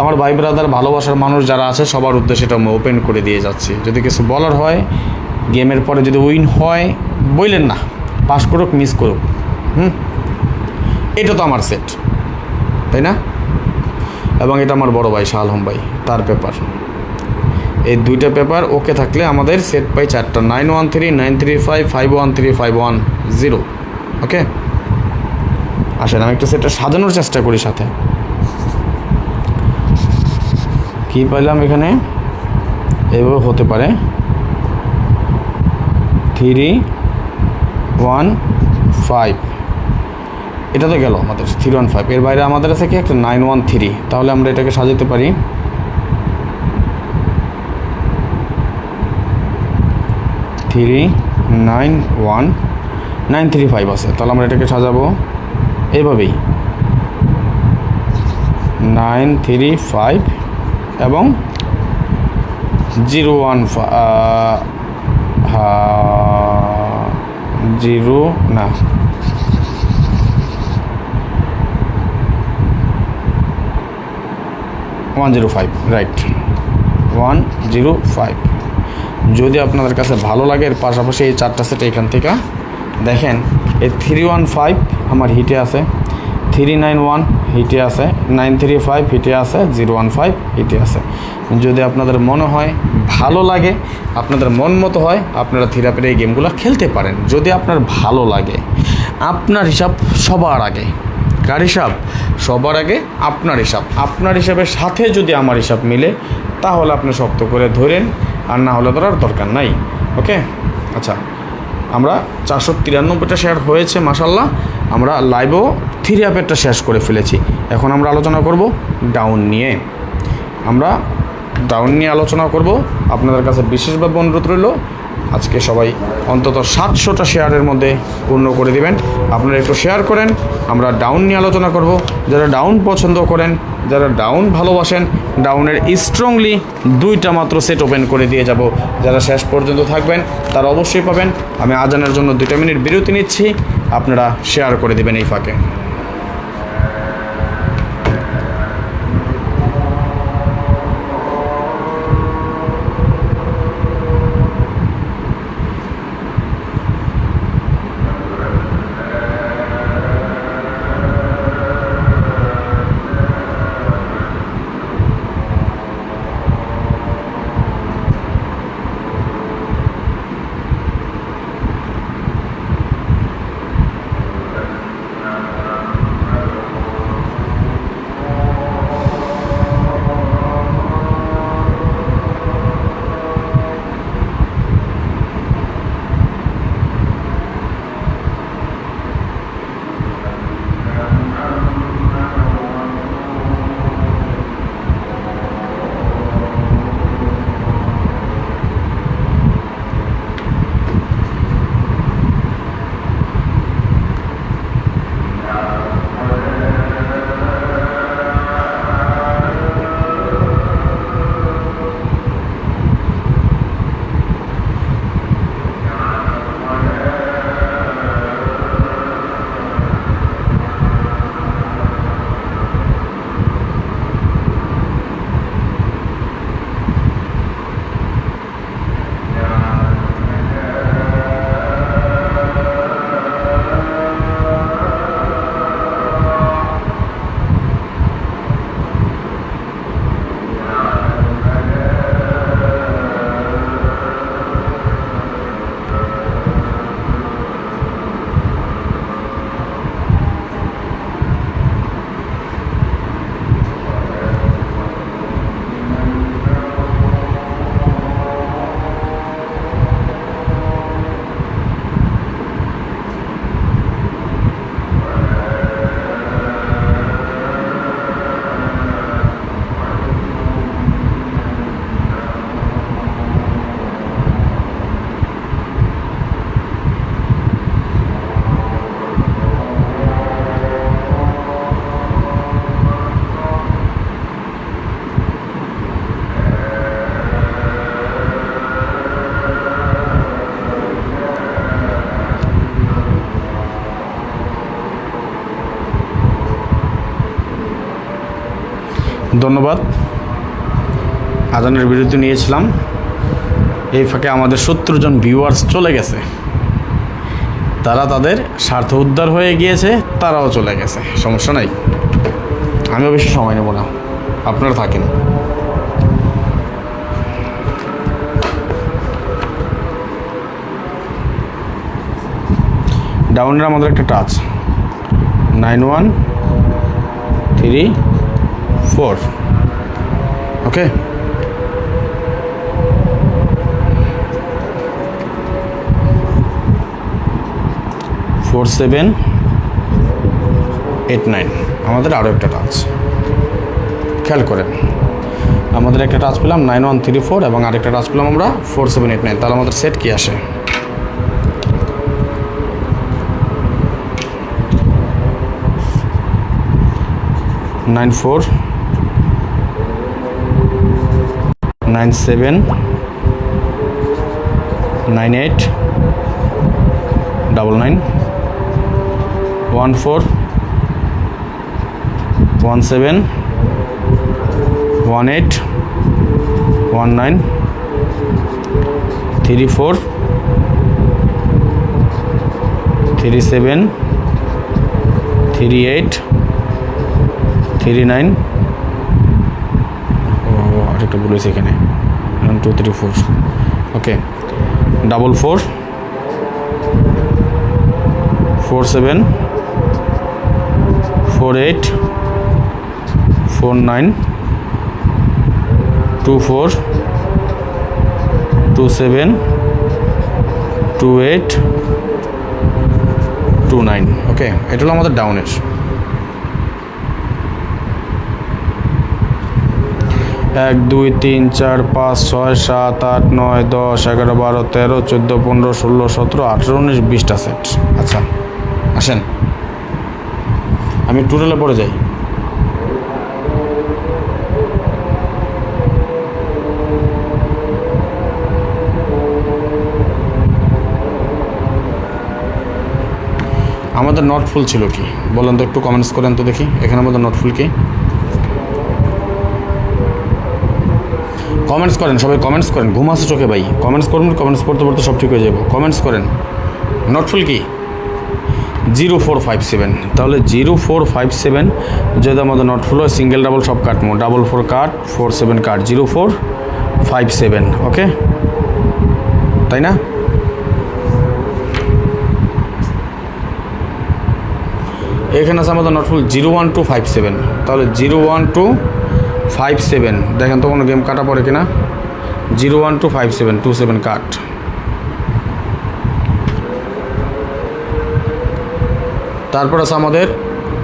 আমার ভাই ব্রাদার, ভালোবাসার মানুষ যারা আছে সবার উদ্দেশ্যে এটা আমি ওপেন করে দিয়ে যাচ্ছি। যদি কিছু বলার হয়, গেমের পরে যদি উইন হয়, বললেন না, পাস করুক মিস করুক, এটা তো আমার সেট, তাই না? এবং এটা আমার বড় ভাই শাহ আলম ভাই, তার পেপার। এই দুইটা পেপার ওকে থাকলে আমাদের সেট পাই 4টা, 913, 935, 513, 510। ওকে, আসেন আমি একটু সেটটা সাজানোর চেষ্টা করি। সাথে কি পাইলাম এখানে? এভাবে হতে পারে 315, এটা তো গেল আমাদের 315। এর বাইরে আমাদের আছে কি একটা 913। তাহলে আমরা এটাকে সাজাতে পারি 391, 935 আছে। তাহলে আমরা এটাকে সাজাবো এইভাবেই 935 এবং 105, রাইট, 105। যদি আপনাদের কাছে ভালো লাগে, এর পাশাপাশি এই 4টা সেট এখান থেকে দেখেন। এই 315 আমার হিটে আছে, 391 হিটে আছে, 935 হিটে আছে, 015 হিটে আছে। যদি আপনাদের মনে হয়, ভালো লাগে, আপনাদের মন মতো হয়, আপনারা থিরাপির এই গেমগুলো খেলতে পারেন। যদি আপনার ভালো লাগে, আপনার হিসাব সবার আগে। কার হিসাব? সবার আগে আপনার হিসাব। আপনার হিসাবের সাথে যদি আমার হিসাব মিলে, তাহলে আপনি শক্ত করে ধরেন, আর না হলে ধরার দরকার নাই। ওকে, আচ্ছা, আমরা 493টা শেয়ার হয়েছে মাশাল্লাহ। আমরা লাইভও থ্রি অ্যাপেরটা শেষ করে ফেলেছি। এখন আমরা আলোচনা করব ডাউন নিয়ে। আমরা ডাউন নিয়ে আলোচনা করব। আপনাদের কাছে বিশেষভাবে অনুরোধ রইল, আজকে সবাই অন্তত 700টা শেয়ারের মধ্যে পূর্ণ করে দিবেন। আপনারা একটু শেয়ার করেন। আমরা ডাউন নিয়ে আলোচনা করব। যারা ডাউন পছন্দ করেন, যারা ডাউন ভালোবাসেন, ডাউনের স্ট্রংলি 2টা মাত্র সেট ওপেন করে দিয়ে যাব। যারা শেষ পর্যন্ত থাকবেন তারা অবশ্যই পাবেন। আমি আজানের জন্য 2টা মিনিট বিরতি নিচ্ছি, আপনারা শেয়ার করে দেবেন এই ফাঁকে। ধন্যবাদ। আজানের বিরতি নিয়েছিলাম, এই ফাঁকে আমাদের 70 জন ভিউয়ার্স চলে গেছে, তারা তাদের স্বার্থ উদ্ধার হয়ে গিয়েছে, তারাও চলে গেছে, সমস্যা নাই, আমিও বেশি সময় নেব না, আপনারা থাকেন। ডাউনের আমাদের একটা টাচ 9134, ওকে। ফোর 789 আমাদের আরও একটা টাচ, খেয়াল করেন আমাদের একটা টাচ পেলাম 9134 এবং আরেকটা টাচ পেলাম আমরা 4789, তাহলে আমাদের সেট কি আসে? নাইন 4 9 7 9 8 99 1 4 1 7 1 8 1 9 3 4 3 7 3 8 3 9, আরেকটা বলেছি এখানে 1 2 3 4, ওকে। 4 4 4 7 4 8 4 9 2 4 2 7 2 8 2 9, ওকে। এটা হলো আমাদের ডাউনের। 1 2 3 4 5 6 7 8 9 10 11 12 13 14 15 16 17 18 19 20টা সেট। আচ্ছা আসেন আমি টোটালে পড়ে যাই। আমাদের নট ফুল ছিল কি বলেন তো, একটু কমেন্টস করেন তো দেখি, এখানে আমাদের নট ফুল কি? কমেন্টস করেন সবাই, কমেন্টস করেন, ঘুম আসে চোখে ভাই, কমেন্টস করুন, কমেন্টস পড়তে পড়তে সব ঠিক হয়ে যাবো, কমেন্টস করেন। নট ফুল কি? 0457, তাহলে 0457 যদি আমাদের নট ফুল হয় সিঙ্গেল ডাবল সব কাটবো, 4 4 কাট 4 7 কাট 0457, ওকে তাই না? এখানে আছে আমাদের নট ফুল 01257, তাহলে 01257 দেখেন তো কোনো গেম কাটা পড়ে কিনা। 01257 27 কাট, তারপর আছে আমাদের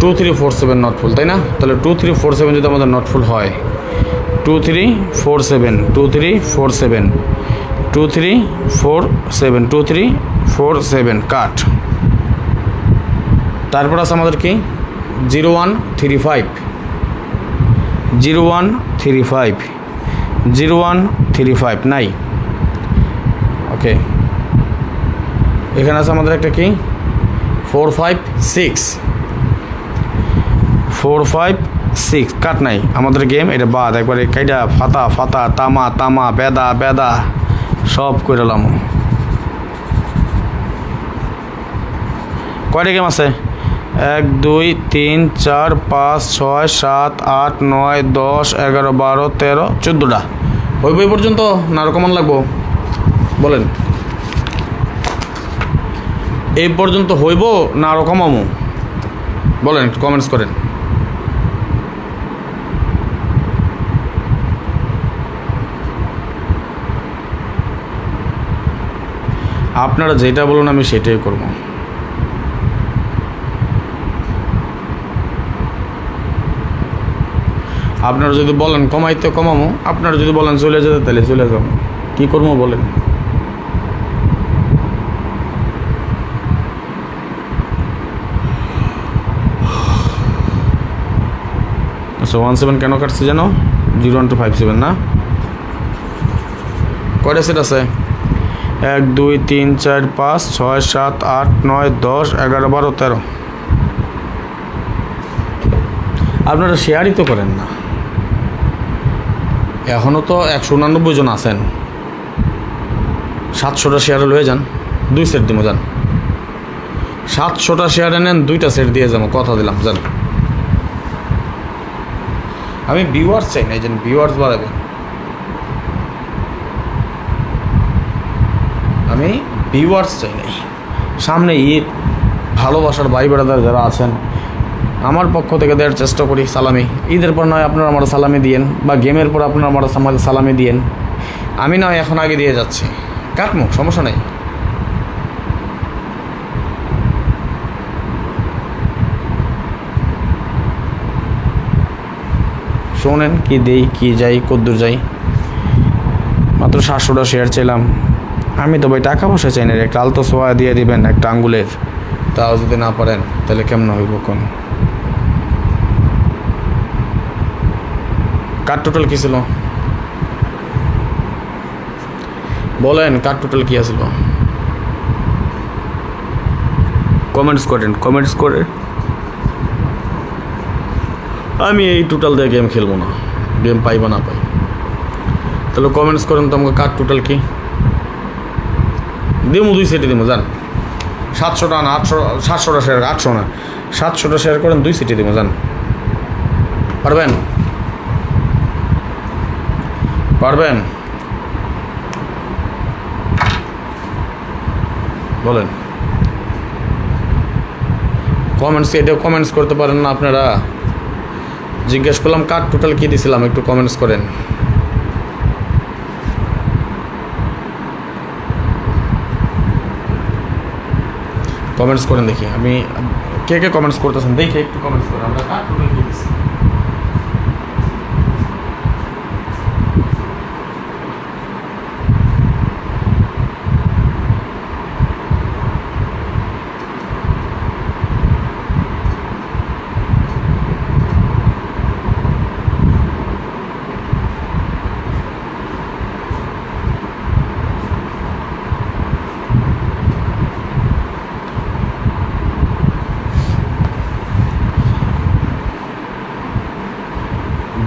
2347 নট ফুল, তাই না? তাহলে 2347 যদি আমাদের নট ফুল হয় 2347 2347 2347 2347 কাট। তারপর আছে আমাদের কি 0135 0135 0135 নাই, ওকে। এখানে আছে আমাদের একটা কি 456 456 কাট নাই আমাদের গেম, এটা বাদ একবারে কাইটা ফাতা ফাতা তামা তামা বেদা বেদা সব করলাম। কয়টা গেম আছে? 1 2 3 4 5 6 7 8 9 10 11 12 13 14টা হইব এই পর্যন্ত না আরো কমান লাগবো বলেন? এই পর্যন্ত হইব না আরো কমামো বলেন, একটু কমেন্টস করেন। আপনারা যেটা বলুন আমি সেটাই করবো। আপনারা যদি বলেন কমাইতে কমামো, আপনারা যদি বলেন চলে যেতে তাহলে চলে যাবো, কী করবো বলেন? আচ্ছা 17 কেন কাটছে যেন? 01257 না? কয়টা সেট আছে? 1 2 3 4 5 6 7 8 9 10 11 12 13। আপনারা শেয়ারই তো করেন না, এখনও তো 189 জন আছেন। 700টা শেয়ারে লয়ে যান, 2 সেট দিব যান। 700টা শেয়ারে নেন, 2টা সেট দিয়ে যাবো, কথা দিলাম যান। আমি ভিউয়ার্স চাই না, এই যেন ভিউয়ার্স বাড়াবেন। আমি ভিউয়ার্স চাই নাই। সামনে ঈদ, ভালোবাসার ভাই ব্রাদার যারা আছেন আমার পক্ষ থেকে দেওয়ার চেষ্টা করি সালামি। ঈদের পর নয় আপনারা আমার সালামি দিয়েন, বা গেমের পর আপনারা আমার সালামি দিয়েন। আমি নয় এখন আগে দিয়ে যাচ্ছি, কাটমো, সমস্যা নেই। শোনেন কি দেই, কি যাই, কদ্দূর যাই। মাত্র 700টা শেয়ার চাইলাম। আমি তো ভাই টাকা পয়সা চাই না, একটা আলতো সোয়া দিয়ে দিবেন একটা আঙ্গুলের, তাও যদি না পারেন তাহলে কেমন হইব কোন? কার টোটাল কী ছিল বলেন, কার টোটাল কী আসল? কমেন্টস করেন, কমেন্টস করে। আমি এই টোটাল দিয়ে গেম খেলবো না, গেম পাই বা না পাই। তাহলে কমেন্টস করেন তো আমাকে কার টোটাল কি দিমু, 2 সেটে দিমু যান। 700টা না 700টা শেয়ার, 800 না 700টা শেয়ার করেন, 2 সেটে দিমু যান। পারবেন? পারবেন বলেন। কমেন্টস, এটাও কমেন্টস করতে পারেন না আপনারা? জিজ্ঞেস করলাম কার টোটাল কী দিয়েছিলাম, একটু কমেন্টস করেন। কমেন্টস করেন দেখি, আমি কে কে কমেন্টস করতেছেন দেখি, একটু কমেন্টস করেন আমরা কার টোটাল কী দিচ্ছি।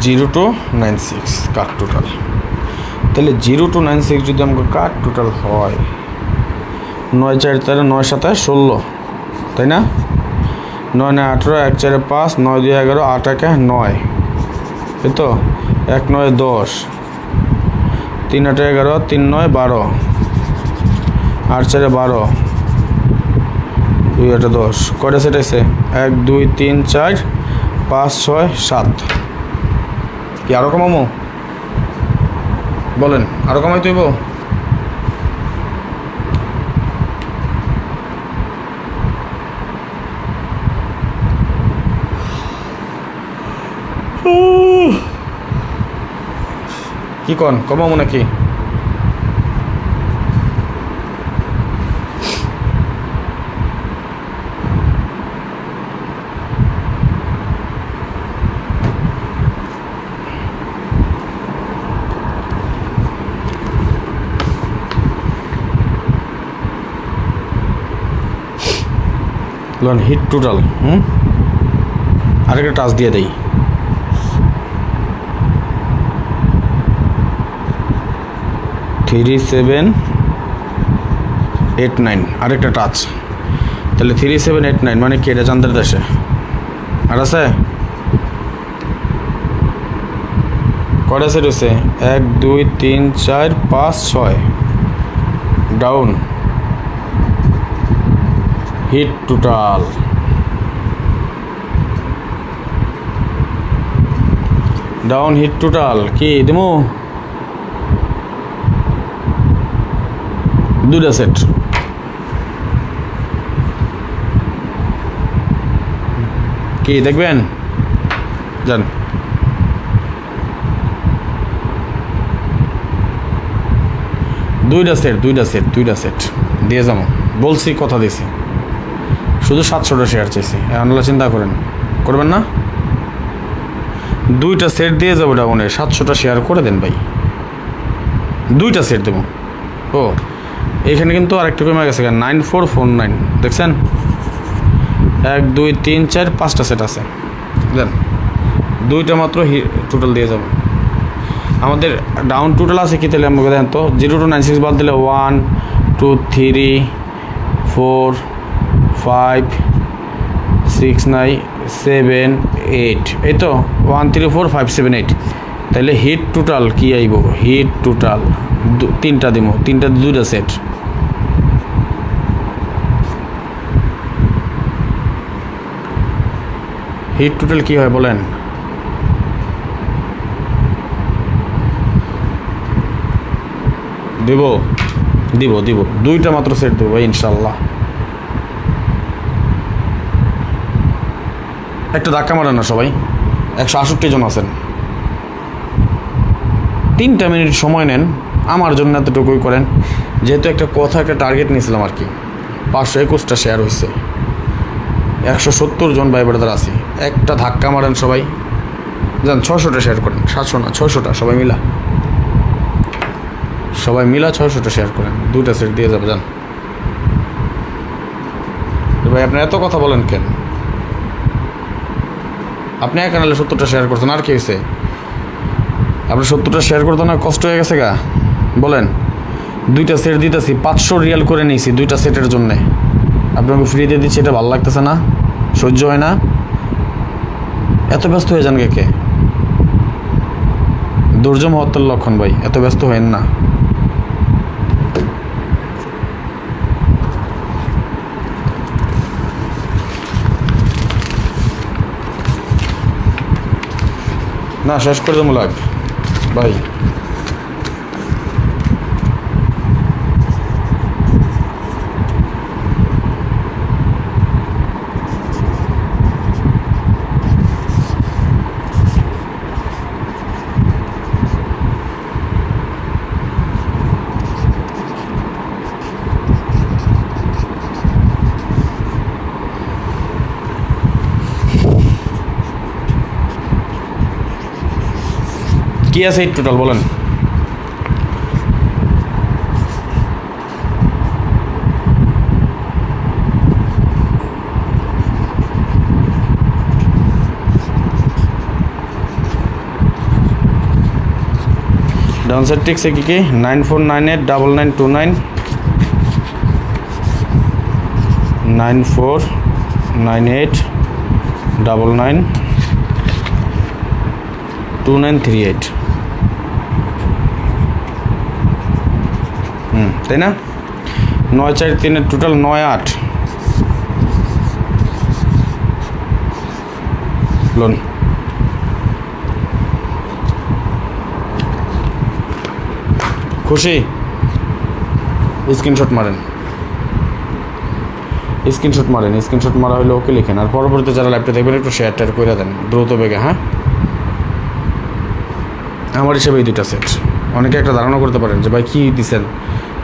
জিরো টু 96 কার টোটাল। তাহলে 0 to 96 যদি আমাকে কার টোটাল হয়, 9 4 13 9 7 16, তাই না? 9 9 18 1 4 5 9 2 11 8 1 9, এই তো 1 9 10 3 8 11 3 9 12 8 4 12 2 8 10, কয়টা সেট আছে? 1 2 3 4 5 6 7। কি আরো কমামো বলেন? আরো কমাই তৈব? কি কন, কমামো নাকি? হিট টোটাল, আরেকটা টাচ দিয়ে দেই। 3789, আরেকটা টাচ। তাহলে 3789 মানে কি? এটা চান্দের দেশে আর আছে কয়টা সেট হচ্ছে? 1 2 3 4 5 6 down hit total. Down hit total কি দিমু? 2টা সেট। কি দেখবেন? যান। দুইটা সেট দিয়ে যাবো, বলছি, কথা দিয়েছি। শুধু 700টা শেয়ার চাইছি, আপনারা চিন্তা করবেন না? 2টা সেট দিয়ে যাবো ডাউনে, 700টা শেয়ার করে দেন ভাই। 2টা সেট দেবো। ও এইখানে কিন্তু আরেকটু কমে গেছে, 9449 দেখছেন? 1 2 3 4 5টা সেট আছে, দেন 2টা মাত্র টোটাল দিয়ে যাবো। আমাদের ডাউন টোটাল আছে কি তাহলে আমাকে দেন তো 0 to 96 বাদ দিলে 1 2 3 4 5 6 9 7 8 এই তো 1 3 4 5 7 8 তাহলে হিট টোটাল কি আইব হিট টোটাল তিনটা দিব তিনটা দুইটা সেট হিট টোটাল কি হয় বলেন দিব দিব দিব দুইটা মাত্র সেট দেবো ভাই ইনশাল্লাহ একটা ধাক্কা মারেন না সবাই 168 জন আছেন 3 মিনিট সময় নেন আমার জন্য এতটুকুই করেন যেহেতু একটা কথা একটা টার্গেট নিয়েছিলাম আর কি 521টা শেয়ার হয়েছে 170 জন ভাই ব্রাদার আছি একটা ধাক্কা মারেন সবাই যান 600টা শেয়ার করেন 700 না 600টা সবাই মিলা 600টা শেয়ার করেন দুইটা সেট দিয়ে যাবে যান ভাই আপনি এত কথা বলেন কেন আপনি এক আনালে 70টা শেয়ার করতেন আর কি হয়েছে আপনি 70টা শেয়ার করতে না কষ্ট হয়ে গেছে গা বলেন দুইটা সেট দিতেছি 500 রিয়াল করে নিয়েছি দুইটা সেটের জন্যে আপনাকে ফ্রি দিয়ে দিচ্ছি এটা ভালো লাগতেছে না সহ্য হয় না এত ব্যস্ত হয়ে যান কে ধৈর্য মহত্বের লক্ষণ ভাই এত ব্যস্ত হয়েন না না শেষ করে দেবো লাইভ ভাই কি আছে এই টোটাল বলেন ডাউন সাইড টিক্স কি কি 94989929 9498992938 তাই না 943 টোটাল 98 লোন খুশি স্ক্রিনশট মারেন স্ক্রিনশট মারা হলে ওকে লিখেন আর পরবর্তীতে যারা লাইভটা দেখবেন একটু শেয়ার টেয়ার করে দেন দ্রুত বেগে হ্যাঁ আমার হিসেবে এই দুইটা সেট অনেকে একটা ধারণা করতে পারেন যে ভাই কী দিছেন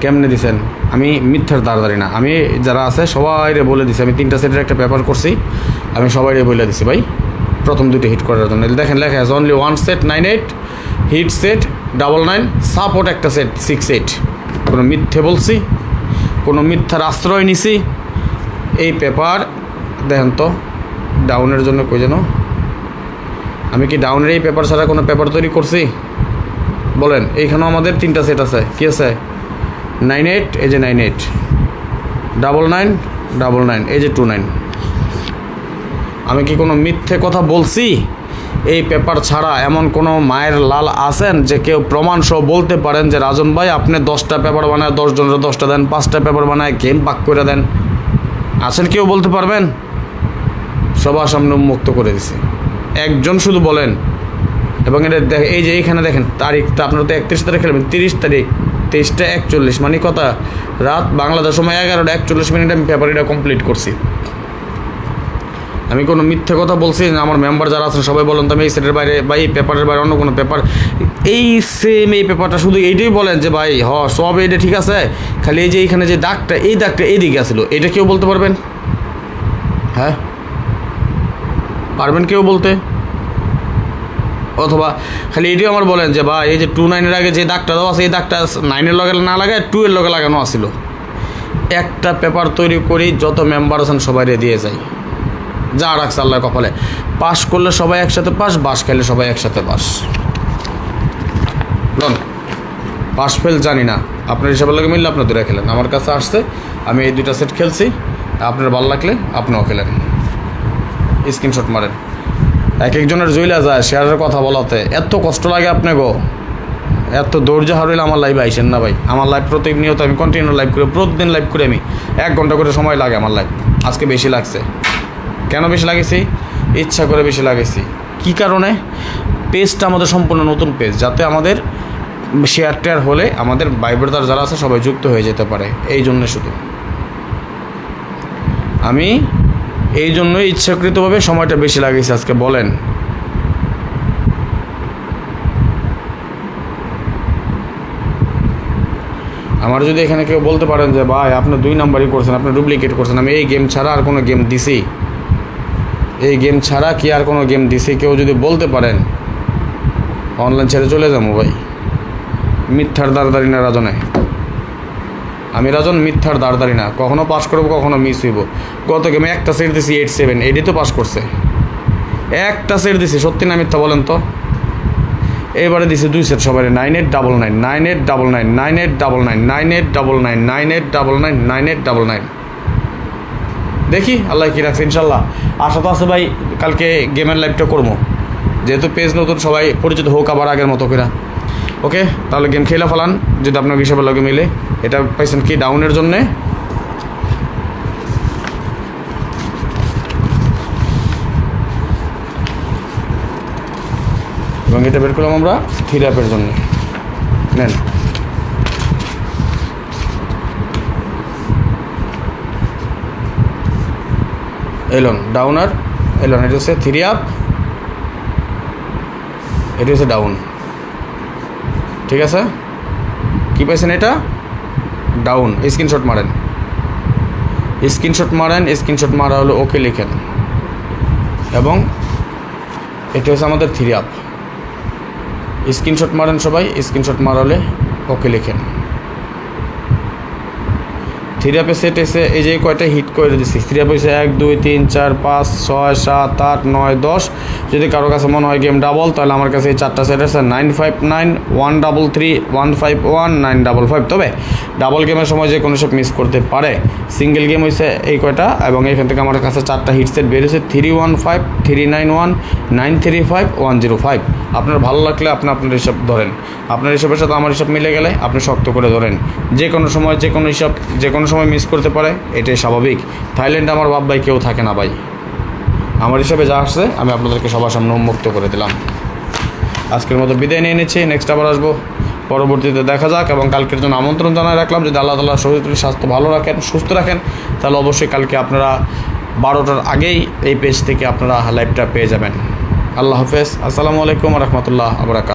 কেমনে দিছেন আমি মিথ্যার দাঁড়াদারি না আমি যারা আছে সবাইরে বলে দিছি আমি 3টা সেটের একটা পেপার করছি আমি সবাইরে বলে দিছি ভাই প্রথম দুটো হিট করার জন্য দেখেন লেখা আছে only 1 set 98 hit set 99 support একটা সেট 68 কোনো মিথ্যে বলছি কোনো মিথ্যার আশ্রয় নিছি এই পেপার দেখেন তো ডাউনের জন্য কই যেন আমি কি ডাউনের এই পেপার ছাড়া কোনো পেপার তৈরি করছি বলেন এইখানেও আমাদের 3টা সেট আছে কি আছে 98 এই যে 98 99 99 এই যে 29 আমি কি কোনো মিথ্যে কথা বলছি এই পেপার ছাড়া এমন কোনো মায়ের লাল আছেন যে কেউ প্রমাণ সহ বলতে পারেন যে রাজন ভাই আপনি 10টা পেপার বানায় 10 জনের 10টা দেন 5টা পেপার বানায় গেম পাক করে দেন আছেন কেউ বলতে পারবেন সবার সামনে উন্মুক্ত করে দিছি একজন শুধু বলেন এবং এটা এই যে এইখানে দেখেন তারিখটা আপনারা তো 31 তারিখ খেলবেন 30 তারিখ 23টা 41 মানে কথা রাত বাংলাদেশ সময় 11টা 41 মিনিট আমি পেপার এটা কমপ্লিট করছি আমি কোনো মিথ্যে কথা বলছি না আমার মেম্বার যারা আছেন সবাই বলেন তো আমি এই সেটের বাইরে বা এই পেপারের বাইরে অন্য কোনো পেপার এই সেম এই পেপারটা শুধু এইটাই বলেন যে ভাই সব এটা ঠিক আছে খালি এই যে এইখানে যে দাগটা এইদিকে আসলো এটা কেউ বলতে পারবেন হ্যাঁ পারবেন কেউ বলতে অথবা খালি এটিও আমার বলেন যে ভাই এই যে 29-এর আগে যে দাগটা দেওয়া আছে এই দাগটা 9-এর লগে না লাগায় 2-এর লগে লাগানো আসিল একটা পেপার তৈরি করি যত মেম্বার আছেন সবাই দিয়ে যাই যা রাখছে আল্লাহর কপালে পাস করলে সবাই একসাথে পাস বাস খাইলে সবাই একসাথে পাস লন পাস ফেল জানি না, আপনার হিসাবের লাগে মিললে আপনার দুটা খেলেন। আমার কাছে আসছে, আমি এই 2টা সেট খেলছি, আপনার ভালো লাগলে আপনিও খেলেন। স্ক্রিনশট মারেন। এক একজনের জইলা যায় শেয়ারের কথা বলাতে, এত কষ্ট লাগে আপনাকে, এত ধৈর্য হারাইলে আমার লাইভে আইসেন না ভাই। আমার লাইভ প্রতিনিয়ত আমি কন্টিনিউ লাইভ করি, প্রতিদিন লাইভ করি আমি, 1 ঘন্টা করে সময় লাগে আমার লাইভ। আজকে বেশি লাগছে। কেন বেশি লাগেছি? ইচ্ছা করে বেশি লাগাইছি। কী কারণে? পেজটা আমাদের সম্পূর্ণ নতুন পেজ, যাতে আমাদের শেয়ার টেয়ার হলে আমাদের ভাই ব্রাদার যারা আছে সবাই যুক্ত হয়ে যেতে পারে, এই জন্যে শুধু আমি এই জন্যই ইচ্ছাকৃতভাবে সময়টা বেশি লাগাইছি আজকে। বলেন আমার যদি এখানে কেউ বলতে পারেন যে ভাই আপনি 2 নাম্বারই করছেন, আপনি ডুপ্লিকেট করছেন, আমি এই গেম ছাড়া আর কোনো গেম দিছি, এই গেম ছাড়া কি আর কোনো গেম দিছি, কেউ যদি বলতে পারেন অনলাইন ছেড়ে চলে যাবো ভাই। মিথ্যার দাঁড়দারি না রাজনে, আমি রাজন মিথ্যার দাঁড়দারি না। কখনো পাস করবো, কখনো মিস হইব। গত গেমে একটা সেট দিছি 8-7, এডি তো পাস করছে, একটা সেট দিছি। সত্যি না মিথ্যা বলেন তো? এবারে দিছে 2 সেট সবাই 9899 9899 9899 9899 9899 9899। দেখি আল্লাহ কি রাখছে, ইনশাল্লাহ আশা তো আছে ভাই। কালকে গেমের লাইভটা করবো, যেহেতু পেজ নতুন, সবাই পরিচিত হোক আবার আগের মতো করে। ওকে, তাহলে গেম খেলা ফেলান যদি আপনার হিসাবের লগে মিলে। এটা পাইছেন কি ডাউনের জন্যে, এবং এটা বের করলাম আমরা থিরাপের জন্য। নেন, এলন ডাউনার, এলন এটা হচ্ছে থ্রি আপ, এটা হচ্ছে ডাউন। ঠিক আছে, কী পাইছেন? এটা ডাউন। স্ক্রিনশট মারেন, স্ক্রিনশট মারেন। স্ক্রিনশট মারা হলো ওকে লিখেন, এবং এটা হচ্ছে আমাদের থ্রি আপ। স্ক্রিনশট মারেন সবাই, স্ক্রিনশট মারা হলে ওকে লিখেন। থ্রি আপে সেট এসে এই যে কয়টা হিট করে দিচ্ছি। থ্রি আপ হয়েছে 1 2 3 4 5 6 7 8 9 10। যদি কারো কাছে মনে হয় গেম ডাবল, তাহলে আমার কাছে এই 4টা সেট আছে 959 133 151 955। তবে ডাবল গেমের সময় যে কোনো সব মিস করতে পারে। সিঙ্গেল গেম হয়েছে এই কয়টা, এবং এখান থেকে আমার কাছে 4টা হিট সেট বেরিয়েছে 315 391 935 105। আপনার ভালো লাগলে আপনি আপনার হিসাব ধরেন, আপনার হিসাবের সাথে আমার হিসাব মিলে গেলে আপনি শক্ত করে ধরেন। যে কোনো সময় যে কোনো হিসাব যে কোনো সময় মিস করতে পারে, এটাই স্বাভাবিক। থাইল্যান্ডে আমার বাপ ভাই কেউ থাকে না ভাই। আমার হিসাবে যা আসছে আমি আপনাদেরকে সবার সামনে উন্মুক্ত করে দিলাম। আজকের মতো বিদায় নিয়ে নিচ্ছি, নেক্সট আবার আসবো, পরবর্তীতে দেখা যাক। এবং কালকের জন্য আমন্ত্রণ জানাই রাখলাম, যদি আল্লাহ তাআলা শরীর স্বাস্থ্য ভালো রাখেন, সুস্থ রাখেন, তাহলে অবশ্যই কালকে আপনারা 12টার আগেই এই পেজ থেকে আপনারা লাইভটা পেয়ে যাবেন। আল্লাহ হাফেজ, আসসালামু আলাইকুম রহমতুল্লাহ আবরাকাত।